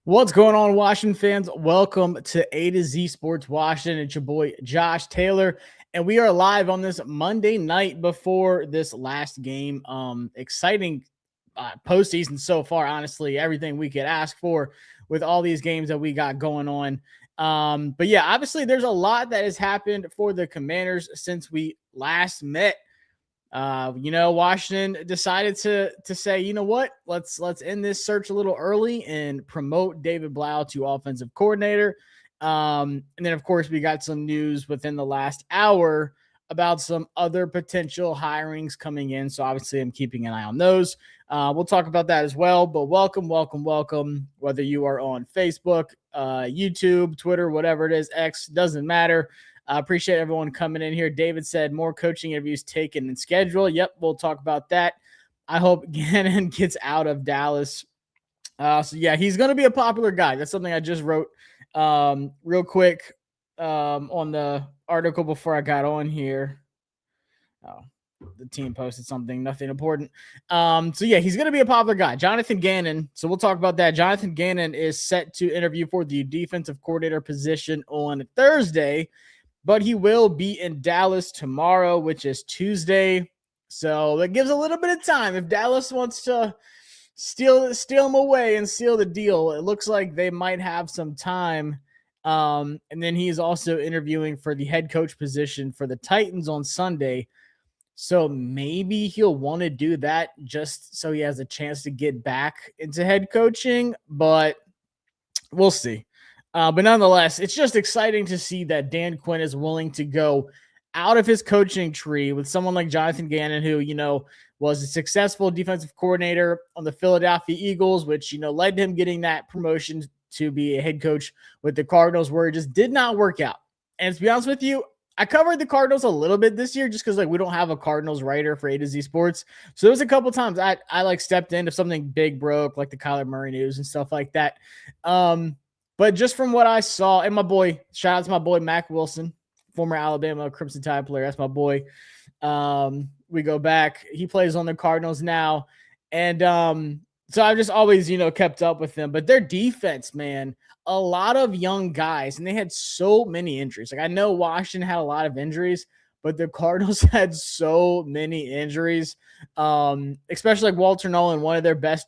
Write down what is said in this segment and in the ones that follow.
What's going on, Washington fans? Welcome to A to Z Sports Washington. It's your boy Josh Taylor, and we are live on this Monday night before this last game. Exciting postseason so far. Honestly, everything we could ask for with all these games that we got going on. But yeah, obviously, there's a lot that has happened for the Commanders since we last met. Washington decided to say, you know what, let's end this search a little early and promote David Blough to offensive coordinator. And then of course we got some news within the last hour about some other potential hirings coming in. So obviously I'm keeping an eye on those. We'll talk about that as well. But welcome, whether you are on Facebook, YouTube, Twitter, whatever it is, X, doesn't matter. I appreciate everyone coming in here. David said more coaching interviews taken and scheduled. Yep, we'll talk about that. I hope Gannon gets out of Dallas. So yeah, he's going to be a popular guy. That's something I just wrote real quick on the article before I got on here. Oh, the team posted something, nothing important. So yeah, he's going to be a popular guy. Jonathan Gannon. So we'll talk about that. Jonathan Gannon is set to interview for the defensive coordinator position on Thursday, but he will be in Dallas tomorrow, which is Tuesday. So that gives a little bit of time. If Dallas wants to steal him away and seal the deal, it looks like they might have some time. And then he's also interviewing for the head coach position for the Titans on Sunday. So maybe he'll want to do that just so he has a chance to get back into head coaching, but we'll see. But nonetheless, it's just exciting to see that Dan Quinn is willing to go out of his coaching tree with someone like Jonathan Gannon, who, was a successful defensive coordinator on the Philadelphia Eagles, which, led to him getting that promotion to be a head coach with the Cardinals, where it just did not work out. And to be honest with you, I covered the Cardinals a little bit this year just because we don't have a Cardinals writer for A to Z Sports. So there was a couple times I stepped in if something big broke, like the Kyler Murray news and stuff like that. But just from what I saw, and shout out to my boy Mac Wilson, former Alabama Crimson Tide player. That's my boy. We go back. He plays on the Cardinals now. And so I've just always, kept up with them. But their defense, man, a lot of young guys, and they had so many injuries. Like, I know Washington had a lot of injuries, but the Cardinals had so many injuries, especially like Walter Nolan, one of their best,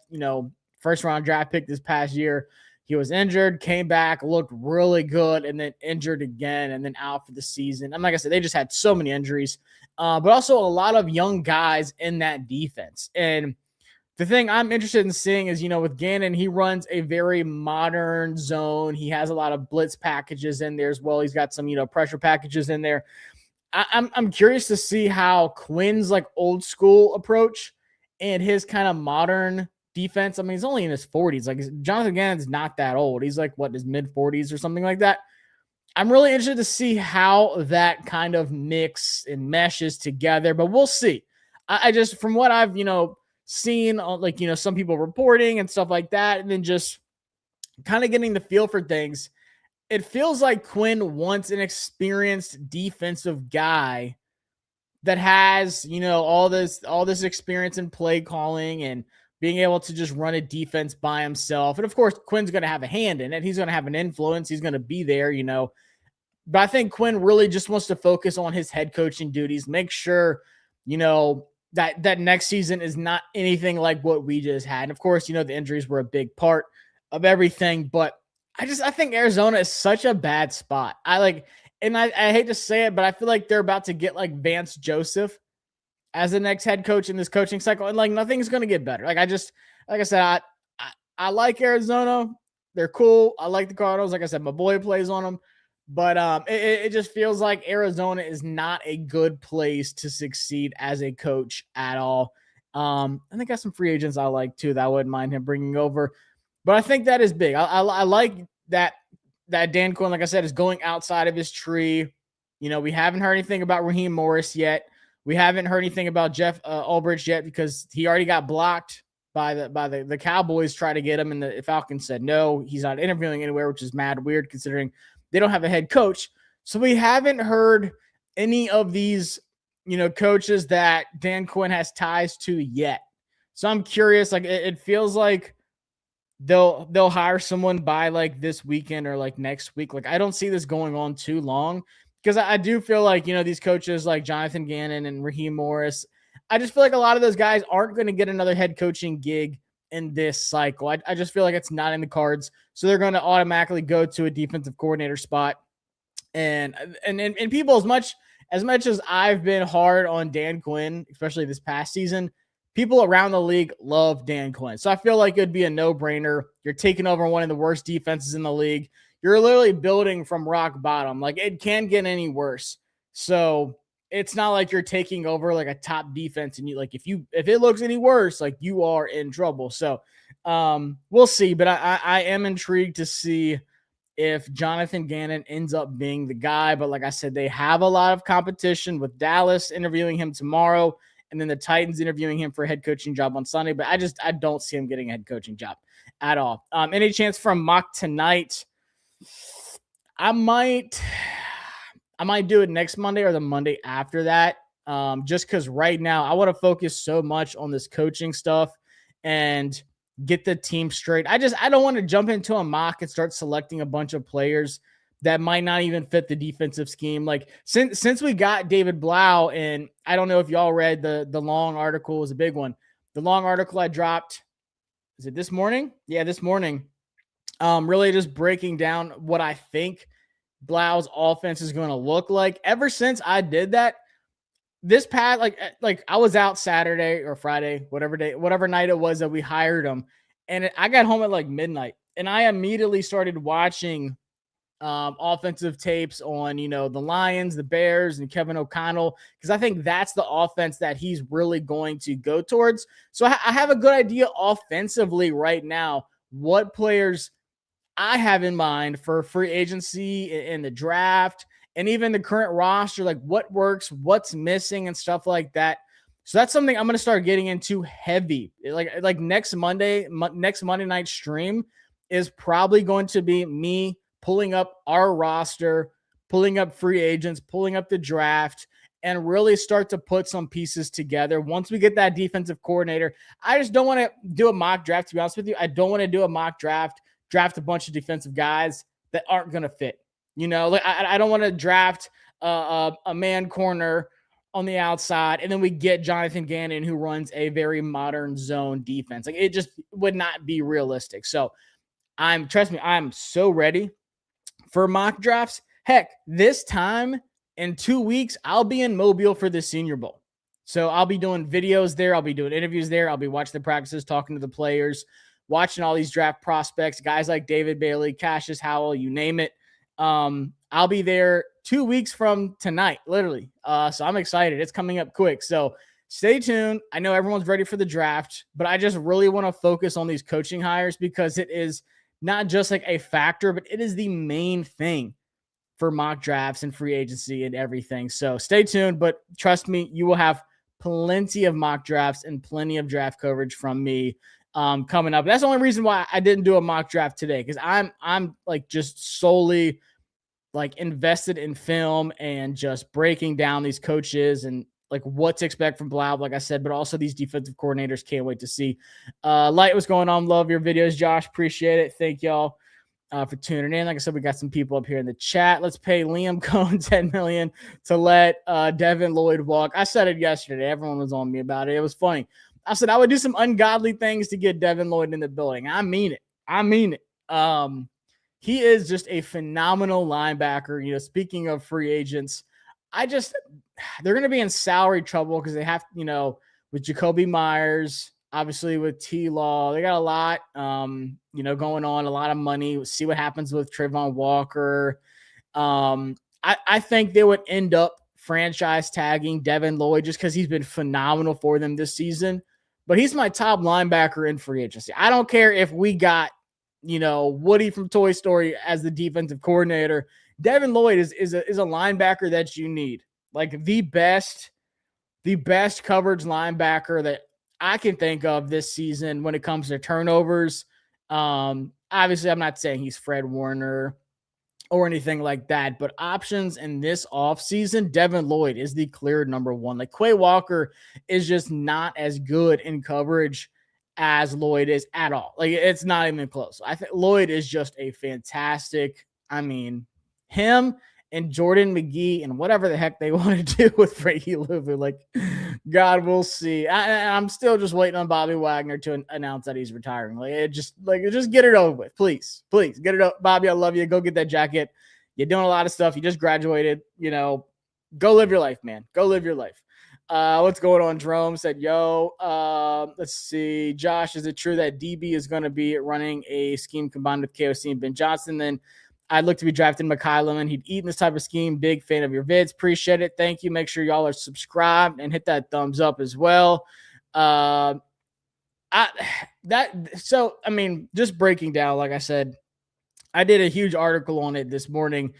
first-round draft pick this past year. He was injured, came back, looked really good, and then injured again, and then out for the season. And like I said, they just had so many injuries, but also a lot of young guys in that defense. And the thing I'm interested in seeing is, with Gannon, he runs a very modern zone. He has a lot of blitz packages in there as well. He's got some, pressure packages in there. I'm curious to see how Quinn's like old school approach and his kind of modern defense. I mean, he's only in his 40s. Like, Jonathan Gannon's not that old. He's like, his mid 40s or something like that. I'm really interested to see how that kind of mix and meshes together, but we'll see. I just, from what I've, seen on some people reporting and stuff like that, and then just kind of getting the feel for things, it feels like Quinn wants an experienced defensive guy that has, all this experience in play calling and being able to just run a defense by himself. And of course, Quinn's going to have a hand in it. He's going to have an influence. He's going to be there, But I think Quinn really just wants to focus on his head coaching duties, make sure, that next season is not anything like what we just had. And of course, the injuries were a big part of everything, but I think Arizona is such a bad spot. I hate to say it, but I feel like they're about to get like Vance Joseph as the next head coach in this coaching cycle. And like, nothing's going to get better. Like I said, I like Arizona. They're cool. I like the Cardinals. Like I said, my boy plays on them. But it just feels like Arizona is not a good place to succeed as a coach at all. And they got some free agents I like too that I wouldn't mind him bringing over. But I think that is big. I like that Dan Quinn, like I said, is going outside of his tree. We haven't heard anything about Raheem Morris yet. We haven't heard anything about Jeff Ulbrich yet because he already got blocked by the Cowboys. Try to get him, and the Falcons said no. He's not interviewing anywhere, which is mad weird considering they don't have a head coach. So we haven't heard any of these, coaches that Dan Quinn has ties to yet. So I'm curious. Like, it feels like they'll hire someone by like this weekend or like next week. Like I don't see this going on too long because I do feel like, these coaches like Jonathan Gannon and Raheem Morris, I just feel like a lot of those guys aren't going to get another head coaching gig in this cycle. I just feel like it's not in the cards. So they're going to automatically go to a defensive coordinator spot. And people, as much as I've been hard on Dan Quinn, especially this past season, people around the league love Dan Quinn. So I feel like it'd be a no-brainer. You're taking over one of the worst defenses in the league. You're literally building from rock bottom. Like it can't get any worse. So it's not like you're taking over like a top defense and you like if it looks any worse, like you are in trouble. So we'll see. But I am intrigued to see if Jonathan Gannon ends up being the guy. But like I said, they have a lot of competition with Dallas interviewing him tomorrow and then the Titans interviewing him for a head coaching job on Sunday. But I don't see him getting a head coaching job at all. Any chance from mock tonight? I might do it next Monday or the Monday after that. Just because right now I want to focus so much on this coaching stuff and get the team straight. I don't want to jump into a mock and start selecting a bunch of players that might not even fit the defensive scheme. Like since we got David Blough, and I don't know if y'all read the long article, was a big one. The long article I dropped, is it this morning? Yeah, this morning. Really just breaking down what I think Blough's offense is going to look like. Ever since I did that, this past like I was out Saturday or Friday, whatever night it was that we hired him, and I got home at like midnight, and I immediately started watching offensive tapes on the Lions, the Bears, and Kevin O'Connell, because I think that's the offense that he's really going to go towards. So I have a good idea offensively right now what players I have in mind for free agency in the draft and even the current roster, like what works, what's missing, and stuff like that. So that's something I'm going to start getting into heavy. Like next Monday night stream is probably going to be me pulling up our roster, pulling up free agents, pulling up the draft, and really start to put some pieces together. Once we get that defensive coordinator, I just don't want to do a mock draft, to be honest with you. I don't want to do a mock draft a bunch of defensive guys that aren't going to fit. Like I don't want to draft a man corner on the outside, and then we get Jonathan Gannon, who runs a very modern zone defense. Like it just would not be realistic. So trust me, I'm so ready for mock drafts. Heck, this time in 2 weeks, I'll be in Mobile for the Senior Bowl. So I'll be doing videos there. I'll be doing interviews there. I'll be watching the practices, talking to the players, watching all these draft prospects, guys like David Bailey, Cassius Howell, you name it. I'll be there 2 weeks from tonight, literally. So I'm excited. It's coming up quick. So stay tuned. I know everyone's ready for the draft, but I just really want to focus on these coaching hires because it is not just like a factor, but it is the main thing for mock drafts and free agency and everything. So stay tuned, but trust me, you will have plenty of mock drafts and plenty of draft coverage from me coming up. That's the only reason why I didn't do a mock draft today, because I'm like just solely like invested in film and just breaking down these coaches and like what to expect from Blough, like I said, but also these defensive coordinators. Can't wait to see. Light, what's going on? Love your videos, Josh. Appreciate it. Thank y'all for tuning in. Like I said, we got some people up here in the chat. Let's pay Liam Cohn $10 million to let Devin Lloyd walk. I said it yesterday. Everyone was on me about it. It was funny. I said I would do some ungodly things to get Devin Lloyd in the building. I mean it. He is just a phenomenal linebacker. Speaking of free agents, they're going to be in salary trouble because they have, with Jacoby Myers, obviously with T-Law, they got a lot, going on, a lot of money. We'll see what happens with Trayvon Walker. I think they would end up franchise tagging Devin Lloyd just because he's been phenomenal for them this season. But he's my top linebacker in free agency. I don't care if we got, Woody from Toy Story as the defensive coordinator. Devin Lloyd is a linebacker that you need. Like the best coverage linebacker that I can think of this season when it comes to turnovers. Obviously, I'm not saying he's Fred Warner or anything like that, but options in this offseason, Devin Lloyd is the clear number one. Like Quay Walker is just not as good in coverage as Lloyd is at all. Like, it's not even close. I think Lloyd is just a fantastic, I mean, him and Jordan McGee and whatever the heck they want to do with Frankie Louvu. Like, God, we'll see. I'm still just waiting on Bobby Wagner to announce that he's retiring. Just get it over with. Please get it up. Bobby, I love you. Go get that jacket. You're doing a lot of stuff. You just graduated, go live your life, man. Go live your life. What's going on? Jerome said, let's see. Josh, is it true that DB is going to be running a scheme combined with KOC and Ben Johnson? Then I'd look to be drafting Mekhi Lemon. He'd eat in this type of scheme. Big fan of your vids. Appreciate it. Thank you. Make sure y'all are subscribed and hit that thumbs up as well. Just breaking down, like I said, I did a huge article on it this morning.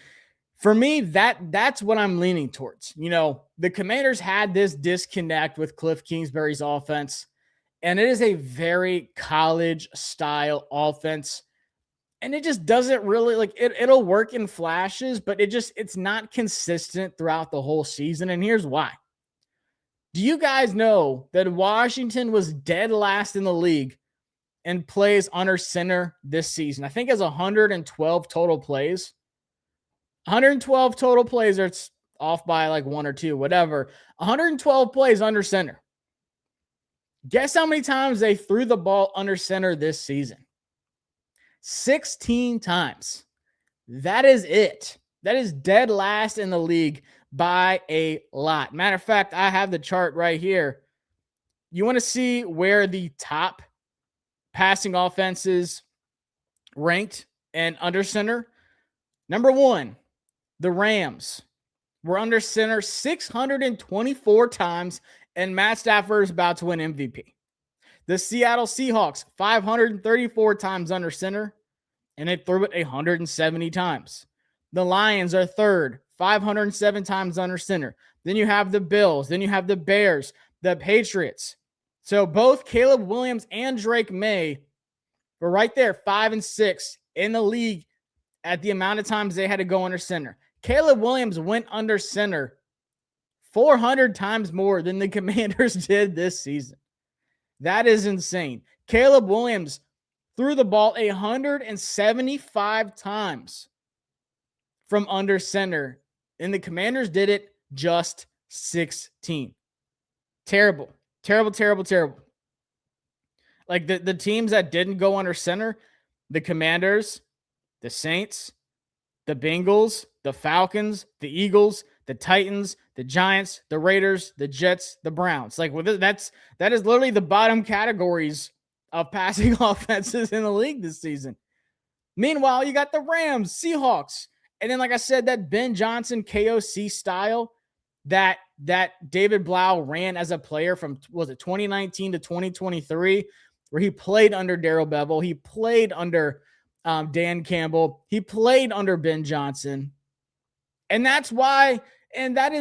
For me, that's what I'm leaning towards. The Commanders had this disconnect with Cliff Kingsbury's offense, and it is a very college-style offense, and it just doesn't really, it'll work in flashes, but it's not consistent throughout the whole season, and here's why. Do you guys know that Washington was dead last in the league in plays under center this season? I think it's 112 total plays. 112 total plays, or it's off by like one or two, whatever. 112 plays under center. Guess how many times they threw the ball under center this season? 16 times. That is it. That is dead last in the league by a lot. Matter of fact, I have the chart right here. You want to see where the top passing offenses ranked and under center? Number one, the Rams were under center 624 times, and Matt Stafford is about to win MVP. The Seattle Seahawks, 534 times under center, and they threw it 170 times. The Lions are third, 507 times under center. Then you have the Bills. Then you have the Bears, the Patriots. So both Caleb Williams and Drake May were right there, 5 and 6 in the league at the amount of times they had to go under center. Caleb Williams went under center 400 times more than the Commanders did this season. That is insane. Caleb Williams threw the ball 175 times from under center, and the Commanders did it just 16. Terrible. Like the teams that didn't go under center, the Commanders, the Saints, the Bengals, the Falcons, the Eagles, the Titans, the Giants, the Raiders, the Jets, the Browns. That is literally the bottom categories of passing offenses in the league this season. Meanwhile, you got the Rams, Seahawks, and then, like I said, that Ben Johnson KOC style that David Blough ran as a player from, was it 2019 to 2023, where he played under Darrell Bevell, he played under Dan Campbell, he played under Ben Johnson. And that is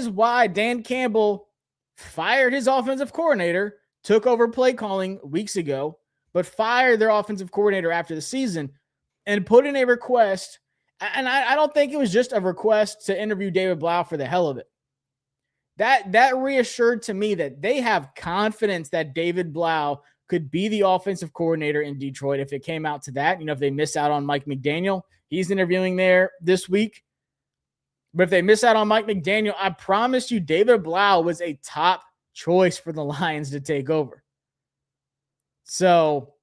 why Dan Campbell fired his offensive coordinator, took over play calling weeks ago, but fired their offensive coordinator after the season and put in a request. And I don't think it was just a request to interview David Blough for the hell of it. That reassured to me that they have confidence that David Blough could be the offensive coordinator in Detroit if it came out to that. If they miss out on Mike McDaniel, he's interviewing there this week. But if they miss out on Mike McDaniel, I promise you David Blough was a top choice for the Lions to take over. So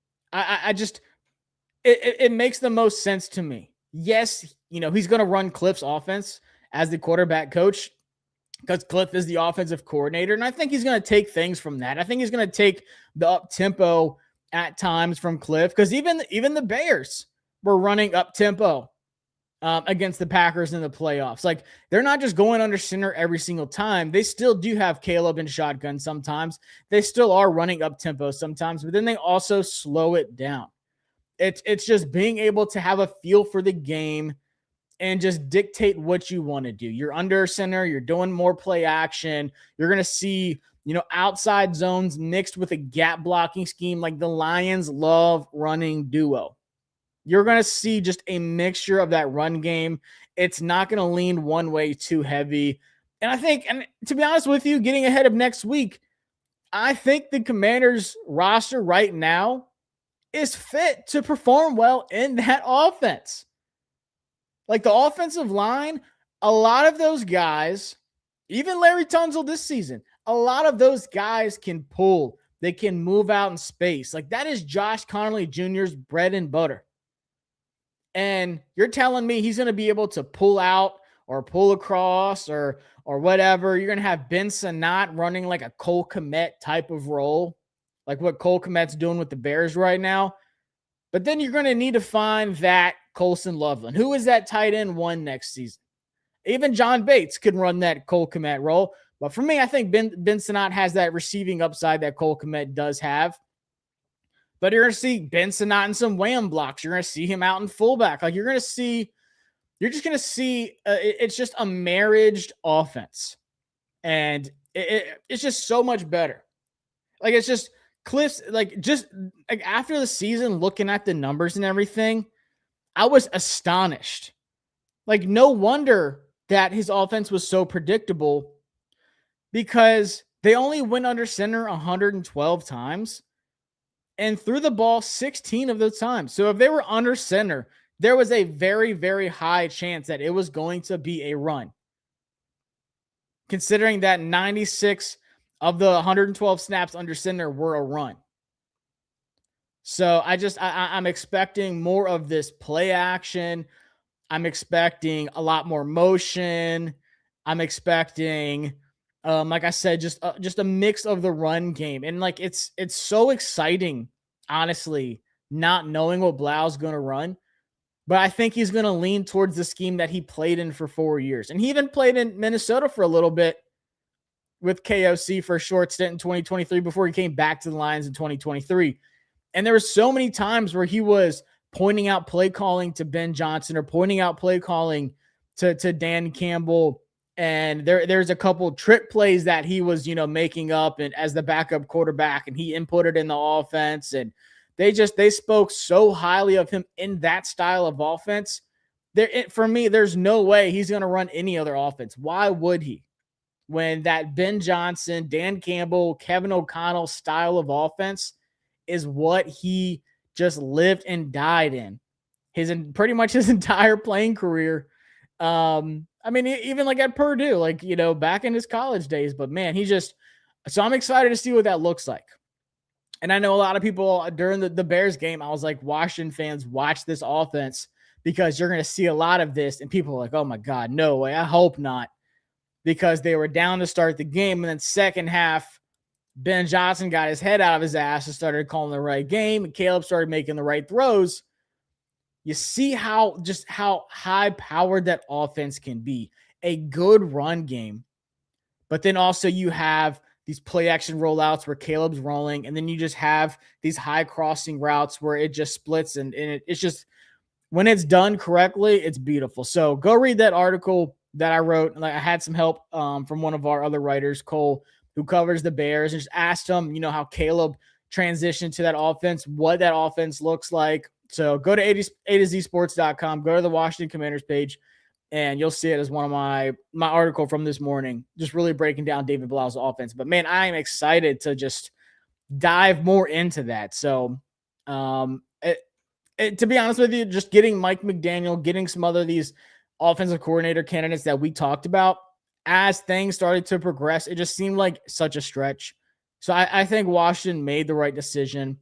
it makes the most sense to me. Yes, he's going to run Cliff's offense as the quarterback coach because Cliff is the offensive coordinator. And I think he's going to take things from that. I think he's going to take the up-tempo at times from Cliff, because even the Bears were running up-tempo against the Packers in the playoffs. Like, they're not just going under center every single time. They still do have Caleb in shotgun sometimes. They still are running up-tempo sometimes, but then they also slow it down. It's just being able to have a feel for the game and just dictate what you want to do. You're under center, you're doing more play action. You're going to see, outside zones mixed with a gap blocking scheme. Like, the Lions love running duo. You're going to see just a mixture of that run game. It's not going to lean one way too heavy. And I think, and to be honest with you, getting ahead of next week, I think the Commanders roster right now is fit to perform well in that offense. Like the offensive line, a lot of those guys, even Larry Tunsil this season, a lot of those guys can pull. They can move out in space. Like that is Josh Connolly Jr.'s bread and butter. And you're telling me he's going to be able to pull out or pull across or whatever. You're going to have Ben Sinnott running like a Cole Kmet type of role, like what Cole Kmet's doing with the Bears right now. But then you're going to need to find that Colson Loveland. Who is that tight end one next season? Even John Bates could run that Cole Kmet role. But for me, I think Ben Sinnott has that receiving upside that Cole Kmet does have. But you're going to see Ben Sinnott in some wham blocks. You're going to see him out in fullback. Like you're just going to see, it's just a marriaged offense. And it's just so much better. Like it's just Cliff's, like just like after the season, looking at the numbers and everything, I was astonished. Like no wonder that his offense was so predictable because they only went under center 112 times and threw the ball 16 of those times. So if they were under center, there was a very, very high chance that it was going to be a run. Considering that 96 of the 112 snaps under center were a run. So I'm expecting more of this play action. I'm expecting a lot more motion. I'm expecting, like I said, just a mix of the run game. And like, it's so exciting, honestly, not knowing what Blough's going to run. But I think he's going to lean towards the scheme that he played in for 4 years. And he even played in Minnesota for a little bit with KOC for a short stint in 2023 before he came back to the Lions in 2023. And there were so many times where he was pointing out play calling to Ben Johnson or pointing out play calling to Dan Campbell. And there's a couple trick plays that he was, making up and as the backup quarterback, and he inputted in the offense. And they spoke so highly of him in that style of offense. For me, there's no way he's going to run any other offense. Why would he? When that Ben Johnson, Dan Campbell, Kevin O'Connell style of offense is what he just lived and died in pretty much his entire playing career. I mean, even like at Purdue, like, back in his college days, but man, so I'm excited to see what that looks like. And I know a lot of people during the Bears game, I was like, Washington fans, watch this offense because you're going to see a lot of this. And people are like, oh my God, no way. I hope not. Because they were down to start the game. And then second half, Ben Johnson got his head out of his ass and started calling the right game. And Caleb started making the right throws. You see how high powered that offense can be. A good run game. But then also you have these play action rollouts where Caleb's rolling. And then you just have these high crossing routes where it just splits. And it's just, when it's done correctly, it's beautiful. So go read that article that I wrote. Like I had some help from one of our other writers, Cole, who covers the Bears, and just asked him, how Caleb transitioned to that offense, what that offense looks like. So go to A to Z sports.com, go to the Washington Commanders page, and you'll see it as one of my article from this morning, just really breaking down David Blough's offense. But man, I am excited to just dive more into that. So to be honest with you, just getting Mike McDaniel, getting some other these offensive coordinator candidates that we talked about, as things started to progress, it just seemed like such a stretch. So I think Washington made the right decision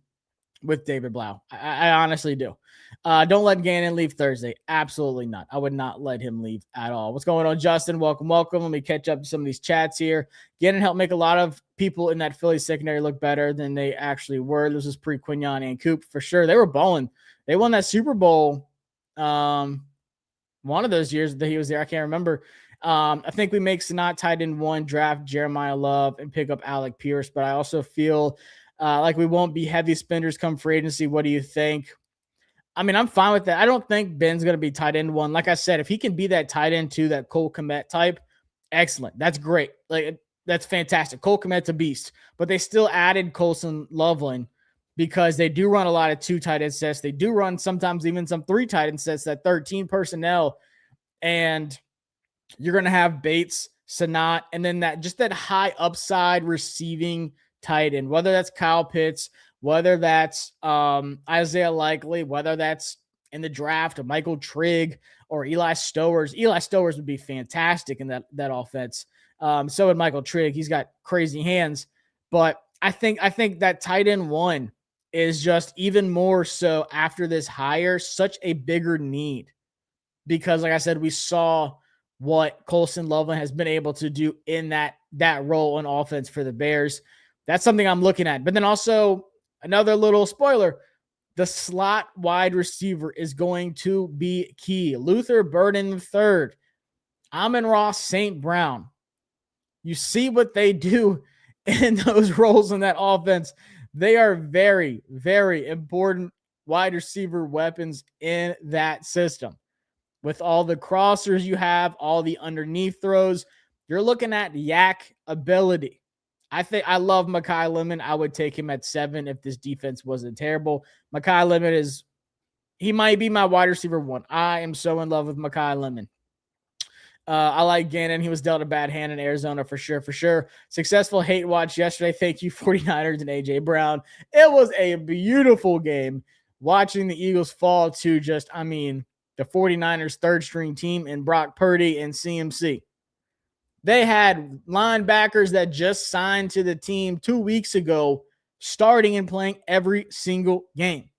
with David Blough. I honestly do. Don't let Gannon leave Thursday. Absolutely not. I would not let him leave at all. What's going on, Justin? Welcome. Let me catch up to some of these chats here. Gannon helped make a lot of people in that Philly secondary look better than they actually were. This was pre-Quignon and Coop for sure. They were balling. They won that Super Bowl one of those years that he was there. I can't remember. I think we make Sinnott tight end 1, draft Jeremiah Love, and pick up Alec Pierce. But I also feel like we won't be heavy spenders come free agency. What do you think? I mean, I'm fine with that. I don't think Ben's going to be tight end 1. Like I said, if he can be that tight end 2, that Cole Kmet type, excellent. That's great. Like that's fantastic. Cole Kmet's a beast. But they still added Colson Loveland because they do run a lot of 2 tight end sets. They do run sometimes even some 3 tight end sets, that 13 personnel. And you're going to have Bates, Sinnott, and then that high upside receiving tight end, whether that's Kyle Pitts, whether that's Isaiah Likely, whether that's in the draft of Michael Trigg or Eli Stowers. Eli Stowers would be fantastic in that offense. So would Michael Trigg. He's got crazy hands. But I think that tight end one is just even more so after this hire, such a bigger need. Because like I said, we saw what Colson Loveland has been able to do in that role on offense for the Bears. That's something I'm looking at. But then also another little spoiler, the slot wide receiver is going to be key. Luther Burden III, Amon-Ra St. Brown. You see what they do in those roles in that offense. They are very, very important wide receiver weapons in that system. With all the crossers you have, all the underneath throws, you're looking at yak ability. I love Mekhi Lemon. I would take him at 7 if this defense wasn't terrible. Mekhi Lemon he might be my wide receiver 1. I am so in love with Mekhi Lemon. I like Gannon. He was dealt a bad hand in Arizona for sure. Successful hate watch yesterday. Thank you, 49ers and A.J. Brown. It was a beautiful game watching the Eagles fall to the 49ers third string team and Brock Purdy and CMC. They had linebackers that just signed to the team 2 weeks ago, starting and playing every single game.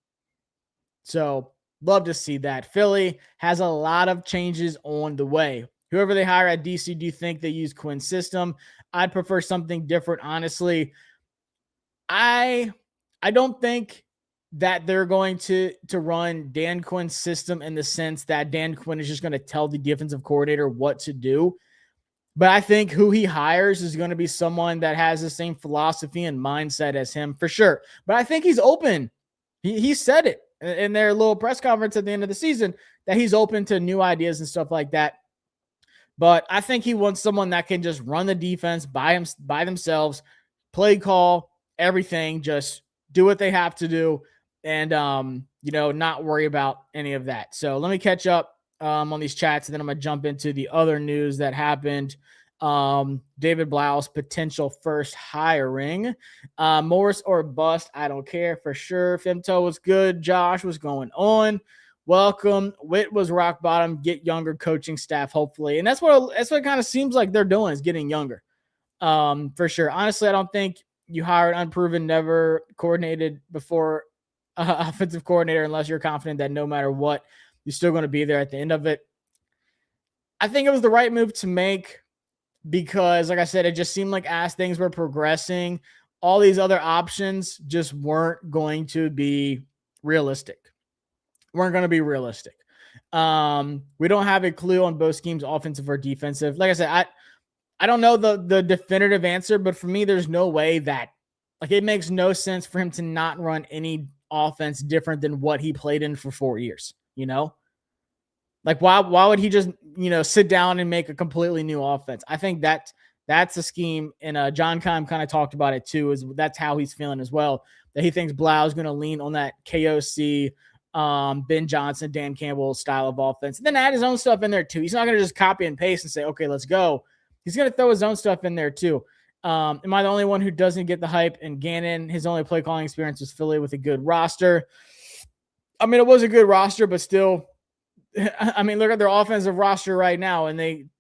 So love to see that. Philly has a lot of changes on the way. Whoever they hire at DC, do you think they use Quinn's system? I'd prefer something different, honestly. I don't think that they're going to run Dan Quinn's system in the sense that Dan Quinn is just going to tell the defensive coordinator what to do. But I think who he hires is going to be someone that has the same philosophy and mindset as him for sure. But I think he's open. He said it in their little press conference at the end of the season that he's open to new ideas and stuff like that. But I think he wants someone that can just run the defense by themselves, play call, everything, just do what they have to do and, not worry about any of that. So let me catch up on these chats, and then I'm going to jump into the other news that happened. David Blough's potential first hiring. Morris or bust, I don't care for sure. Femto was good. Josh was going on. Welcome. Witt was rock bottom. Get younger coaching staff, hopefully. And that's what it kind of seems like they're doing, is getting younger. For sure. Honestly, I don't think you hire an unproven, never coordinated before offensive coordinator unless you're confident that no matter what, you're still going to be there at the end of it. I think it was the right move to make because, like I said, it just seemed like as things were progressing, all these other options just weren't going to be realistic. We don't have a clue on both schemes, offensive or defensive. Like I said, I don't know the definitive answer, but for me, there's no way that, it makes no sense for him to not run any offense different than what he played in for 4 years, why would he just, sit down and make a completely new offense? I think that's a scheme. And John Keim kind of talked about it too, that's how he's feeling as well, that he thinks Blough is going to lean on that KOC, Ben Johnson, Dan Campbell style of offense, and then add his own stuff in there too. He's not going to just copy and paste and say, okay, let's go. He's going to throw his own stuff in there too. Am I the only one who doesn't get the hype? And Gannon, his only play calling experience was Philly with a good roster. It was a good roster, but still, look at their offensive roster right now, and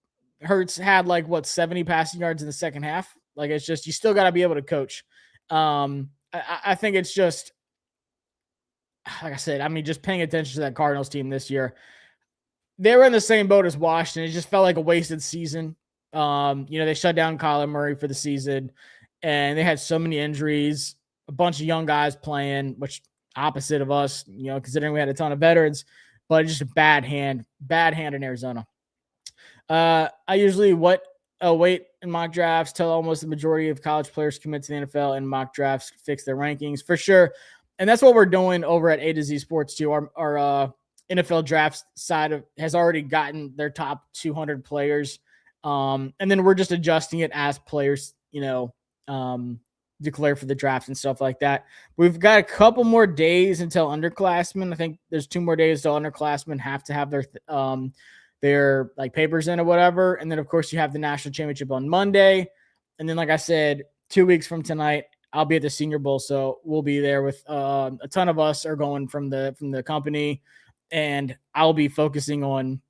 Hurts had 70 passing yards in the second half. It's just, you still got to be able to coach. I think it's just, like I said, just paying attention to that Cardinals team this year. They were in the same boat as Washington. It just felt like a wasted season. They shut down Kyler Murray for the season, and they had so many injuries, a bunch of young guys playing, which opposite of us, considering we had a ton of veterans, but just a bad hand in Arizona. I usually wait in mock drafts till almost the majority of college players commit to the NFL, and mock drafts fix their rankings for sure. And that's what we're doing over at A to Z Sports too. Our NFL draft side has already gotten their top 200 players. And then we're just adjusting it as players, declare for the draft and stuff like that. We've got a couple more days until underclassmen. I think there's 2 more days till underclassmen have to have their papers in or whatever. And then of course you have the national championship on Monday. And then, like I said, 2 weeks from tonight, I'll be at the Senior Bowl, so we'll be there with a ton of us are going from the company, and I'll be focusing on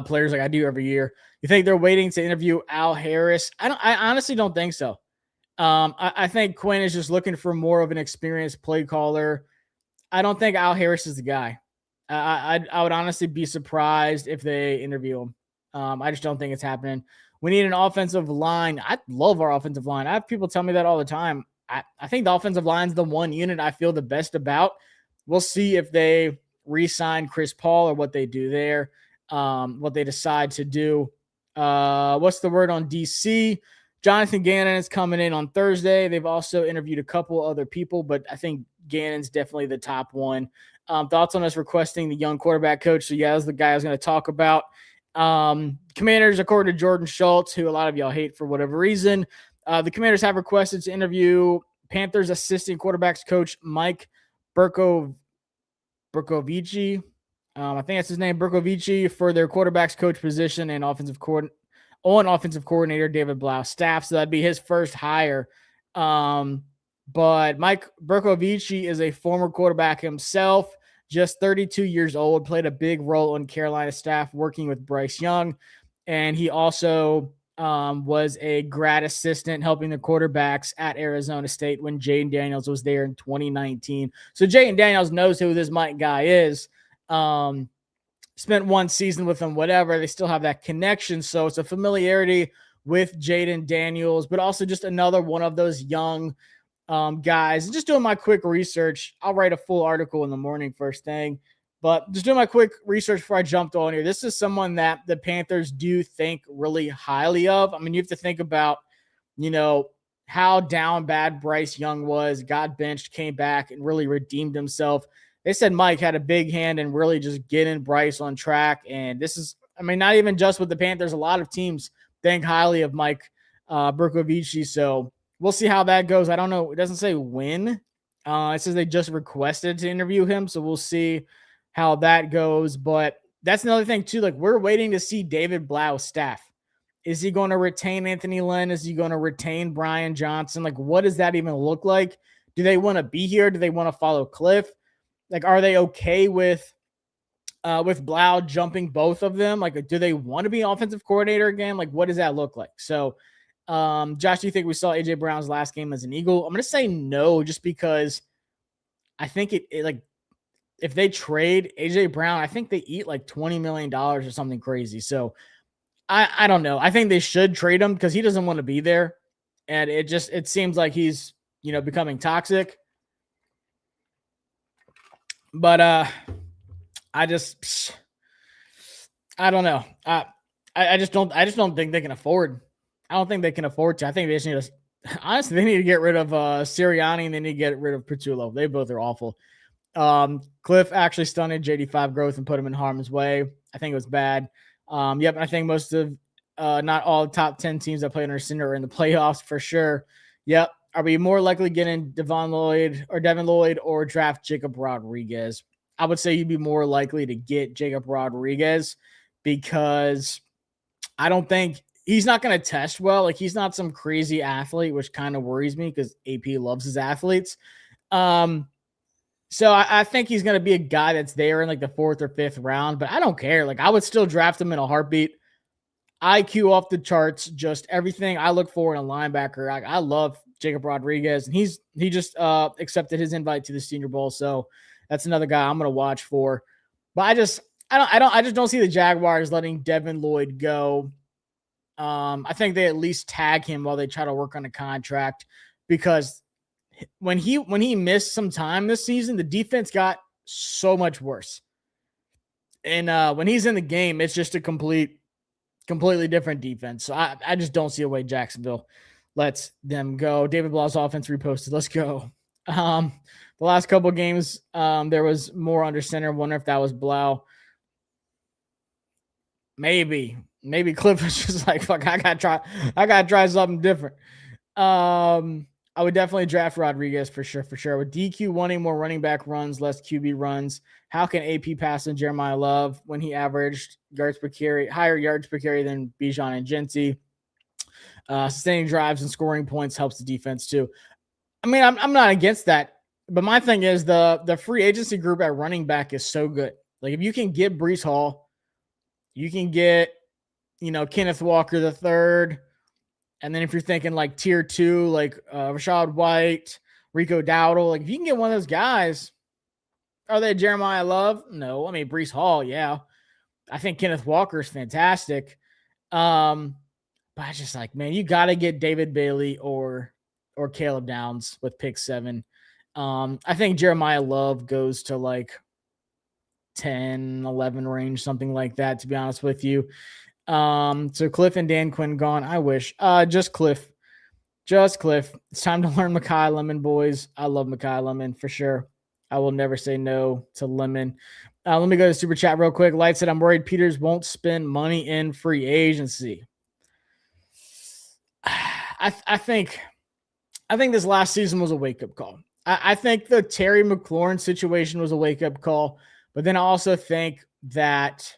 players like I do every year. You think they're waiting to interview Al Harris? I honestly don't think so. I think Quinn is just looking for more of an experienced play caller. I don't think Al Harris is the guy. I would honestly be surprised if they interview him. I just don't think it's happening. We need an offensive line. I love our offensive line. I have people tell me that all the time. I think the offensive line is the one unit I feel the best about. We'll see if they re-sign Chris Paul or what they do there, what they decide to do. What's the word on DC? Jonathan Gannon is coming in on Thursday. They've also interviewed a couple other people, but I think Gannon's definitely the top one. Thoughts on us requesting the young quarterback coach? So, yeah, that's the guy I was going to talk about. Commanders, according to Jordan Schultz, who a lot of y'all hate for whatever reason, the Commanders have requested to interview Panthers assistant quarterbacks coach Mike Berkovici. I think that's his name, Berkovici, for their quarterbacks coach position and offensive coordinator David Blough staff. So that'd be his first hire. But Mike Berkovici is a former quarterback himself, just 32 years old, played a big role on Carolina staff working with Bryce Young. And he also was a grad assistant helping the quarterbacks at Arizona State when Jayden Daniels was there in 2019. So Jayden Daniels knows who this Mike guy is. Spent one season with him, whatever. They still have that connection. So it's a familiarity with Jayden Daniels, but also just another one of those young guys. Just doing my quick research. I'll write a full article in the morning first thing, but just doing my quick research before I jumped on here. This is someone that the Panthers do think really highly of. I mean, you have to think about, how down bad Bryce Young was, got benched, came back and really redeemed himself. They said Mike had a big hand in really just getting Bryce on track. And this is, not even just with the Panthers, a lot of teams think highly of Mike Berkovici. So we'll see how that goes. I don't know. It doesn't say when. It says they just requested to interview him. So we'll see how that goes. But that's another thing too. Like, we're waiting to see David Blough's staff. Is he going to retain Anthony Lynn? Is he going to retain Brian Johnson? Like, what does that even look like? Do they want to be here? Do they want to follow Cliff? Like, are they okay with Blough jumping both of them? Like, do they want to be offensive coordinator again? Like, what does that look like? So, Josh, do you think we saw AJ Brown's last game as an Eagle? I'm going to say no, just because I think it like, if they trade AJ Brown, I think they eat like $20 million or something crazy. So I don't know. I think they should trade him because he doesn't want to be there. And it seems like he's, becoming toxic. But I don't know. I just don't think they can afford. I don't think they can afford to. I think they just need to. Honestly, they need to get rid of Sirianni and they need to get rid of Petullo. They both are awful. Cliff actually stunted JD5 growth and put him in harm's way. I think it was bad. Yep, I think most of not all the top 10 teams that play under Cinder are in the playoffs for sure. Yep. Are we more likely getting Devin Lloyd or draft Jacob Rodriguez? I would say you'd be more likely to get Jacob Rodriguez because I don't think he's not going to test well. Like, he's not some crazy athlete, which kind of worries me because AP loves his athletes. So I think he's going to be a guy that's there in like the 4th or 5th round, but I don't care. Like, I would still draft him in a heartbeat. IQ off the charts, just everything I look for in a linebacker. I love Jacob Rodriguez, and he just accepted his invite to the Senior Bowl, so that's another guy I'm going to watch for. But I just don't see the Jaguars letting Devin Lloyd go. I think they at least tag him while they try to work on a contract, because when he missed some time this season, the defense got so much worse. And when he's in the game, it's just a completely different defense. So I just don't see a way Jacksonville lets them go. David Blough's offense reposted. Let's go. The last couple of games, there was more under center. Wonder if that was Blough. Maybe Cliff was just like, fuck, I gotta try something different. I would definitely draft Rodriguez for sure. With DQ wanting more running back runs, less QB runs, how can AP pass on Jeremiah Love when he averaged higher yards per carry than Bijan and Genty? Sustaining drives and scoring points helps the defense too. I mean, I'm not against that, but my thing is the free agency group at running back is so good. Like if you can get Brees Hall, you can get, Kenneth Walker the third, and then if you're thinking like tier 2, like Rashad White, Rico Dowdle, like if you can get one of those guys, are they Jeremiah Love? No. I mean, Brees Hall, yeah. I think Kenneth Walker is fantastic. But I just like, man, you got to get David Bailey or Caleb Downs with pick 7. I think Jeremiah Love goes to like 10, 11 range, something like that, to be honest with you. So Cliff and Dan Quinn gone. I wish. Just Cliff. Just Cliff. It's time to learn Mekhi Lemon, boys. I love Mekhi Lemon for sure. I will never say no to Lemon. Let me go to Super Chat real quick. Light said, I'm worried Peters won't spend money in free agency. I think this last season was a wake-up call. I think the Terry McLaurin situation was a wake-up call, but then I also think that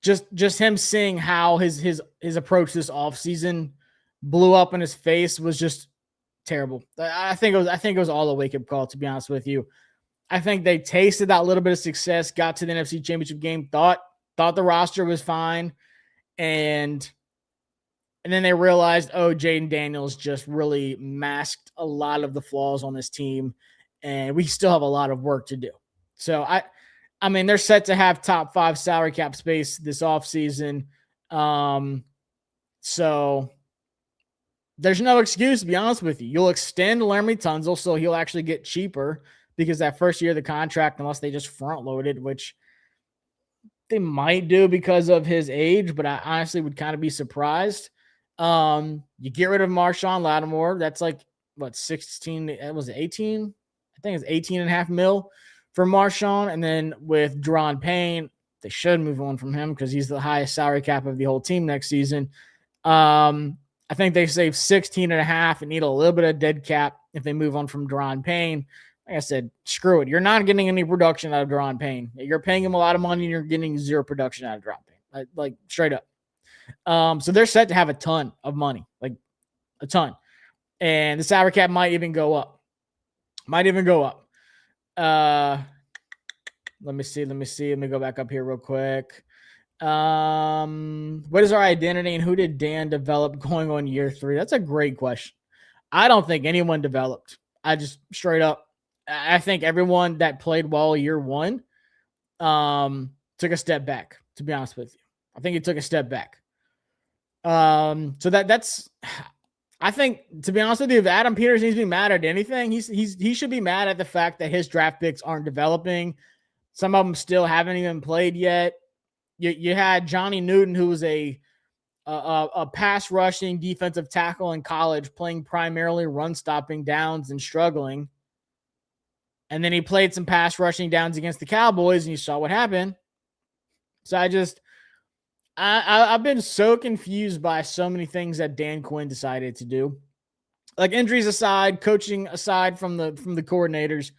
just him seeing how his approach this offseason blew up in his face was just terrible. I think it was all a wake-up call, to be honest with you. I think they tasted that little bit of success, got to the NFC Championship game, thought the roster was fine, and then they realized, Jayden Daniels just really masked a lot of the flaws on this team, and we still have a lot of work to do. So I mean, they're set to have top 5 salary cap space this offseason. So there's no excuse, to be honest with you. You'll extend Laramie Tunsil, so he'll actually get cheaper because that first year of the contract, unless they just front loaded, which they might do because of his age, but I honestly would kind of be surprised. You get rid of Marshawn Lattimore. That's like, what, 16? Was it 18? I think it's 18.5 mil for Marshawn. And then with Deron Payne, they should move on from him because he's the highest salary cap of the whole team next season. I think they save 16.5 and need a little bit of dead cap if they move on from Deron Payne. Like I said, screw it. You're not getting any production out of Deron Payne. You're paying him a lot of money and you're getting 0 production out of Deron Payne. Like straight up. So they're set to have a ton of money, like a ton. And the salary cap might even go up. Let me see. Let me go back up here real quick. What is our identity and who did Dan develop going on year 3? That's a great question. I don't think anyone developed. I just straight up, I think everyone that played well year 1 took a step back, to be honest with you. I think he took a step back. So that's, I think, to be honest with you, if Adam Peters needs to be mad at anything, he should be mad at the fact that his draft picks aren't developing. Some of them still haven't even played yet. You had Johnny Newton, who was a pass rushing defensive tackle in college, playing primarily run stopping downs and struggling. And then he played some pass rushing downs against the Cowboys, and you saw what happened. So I've been so confused by so many things that Dan Quinn decided to do. Like injuries aside, coaching aside from the coordinators,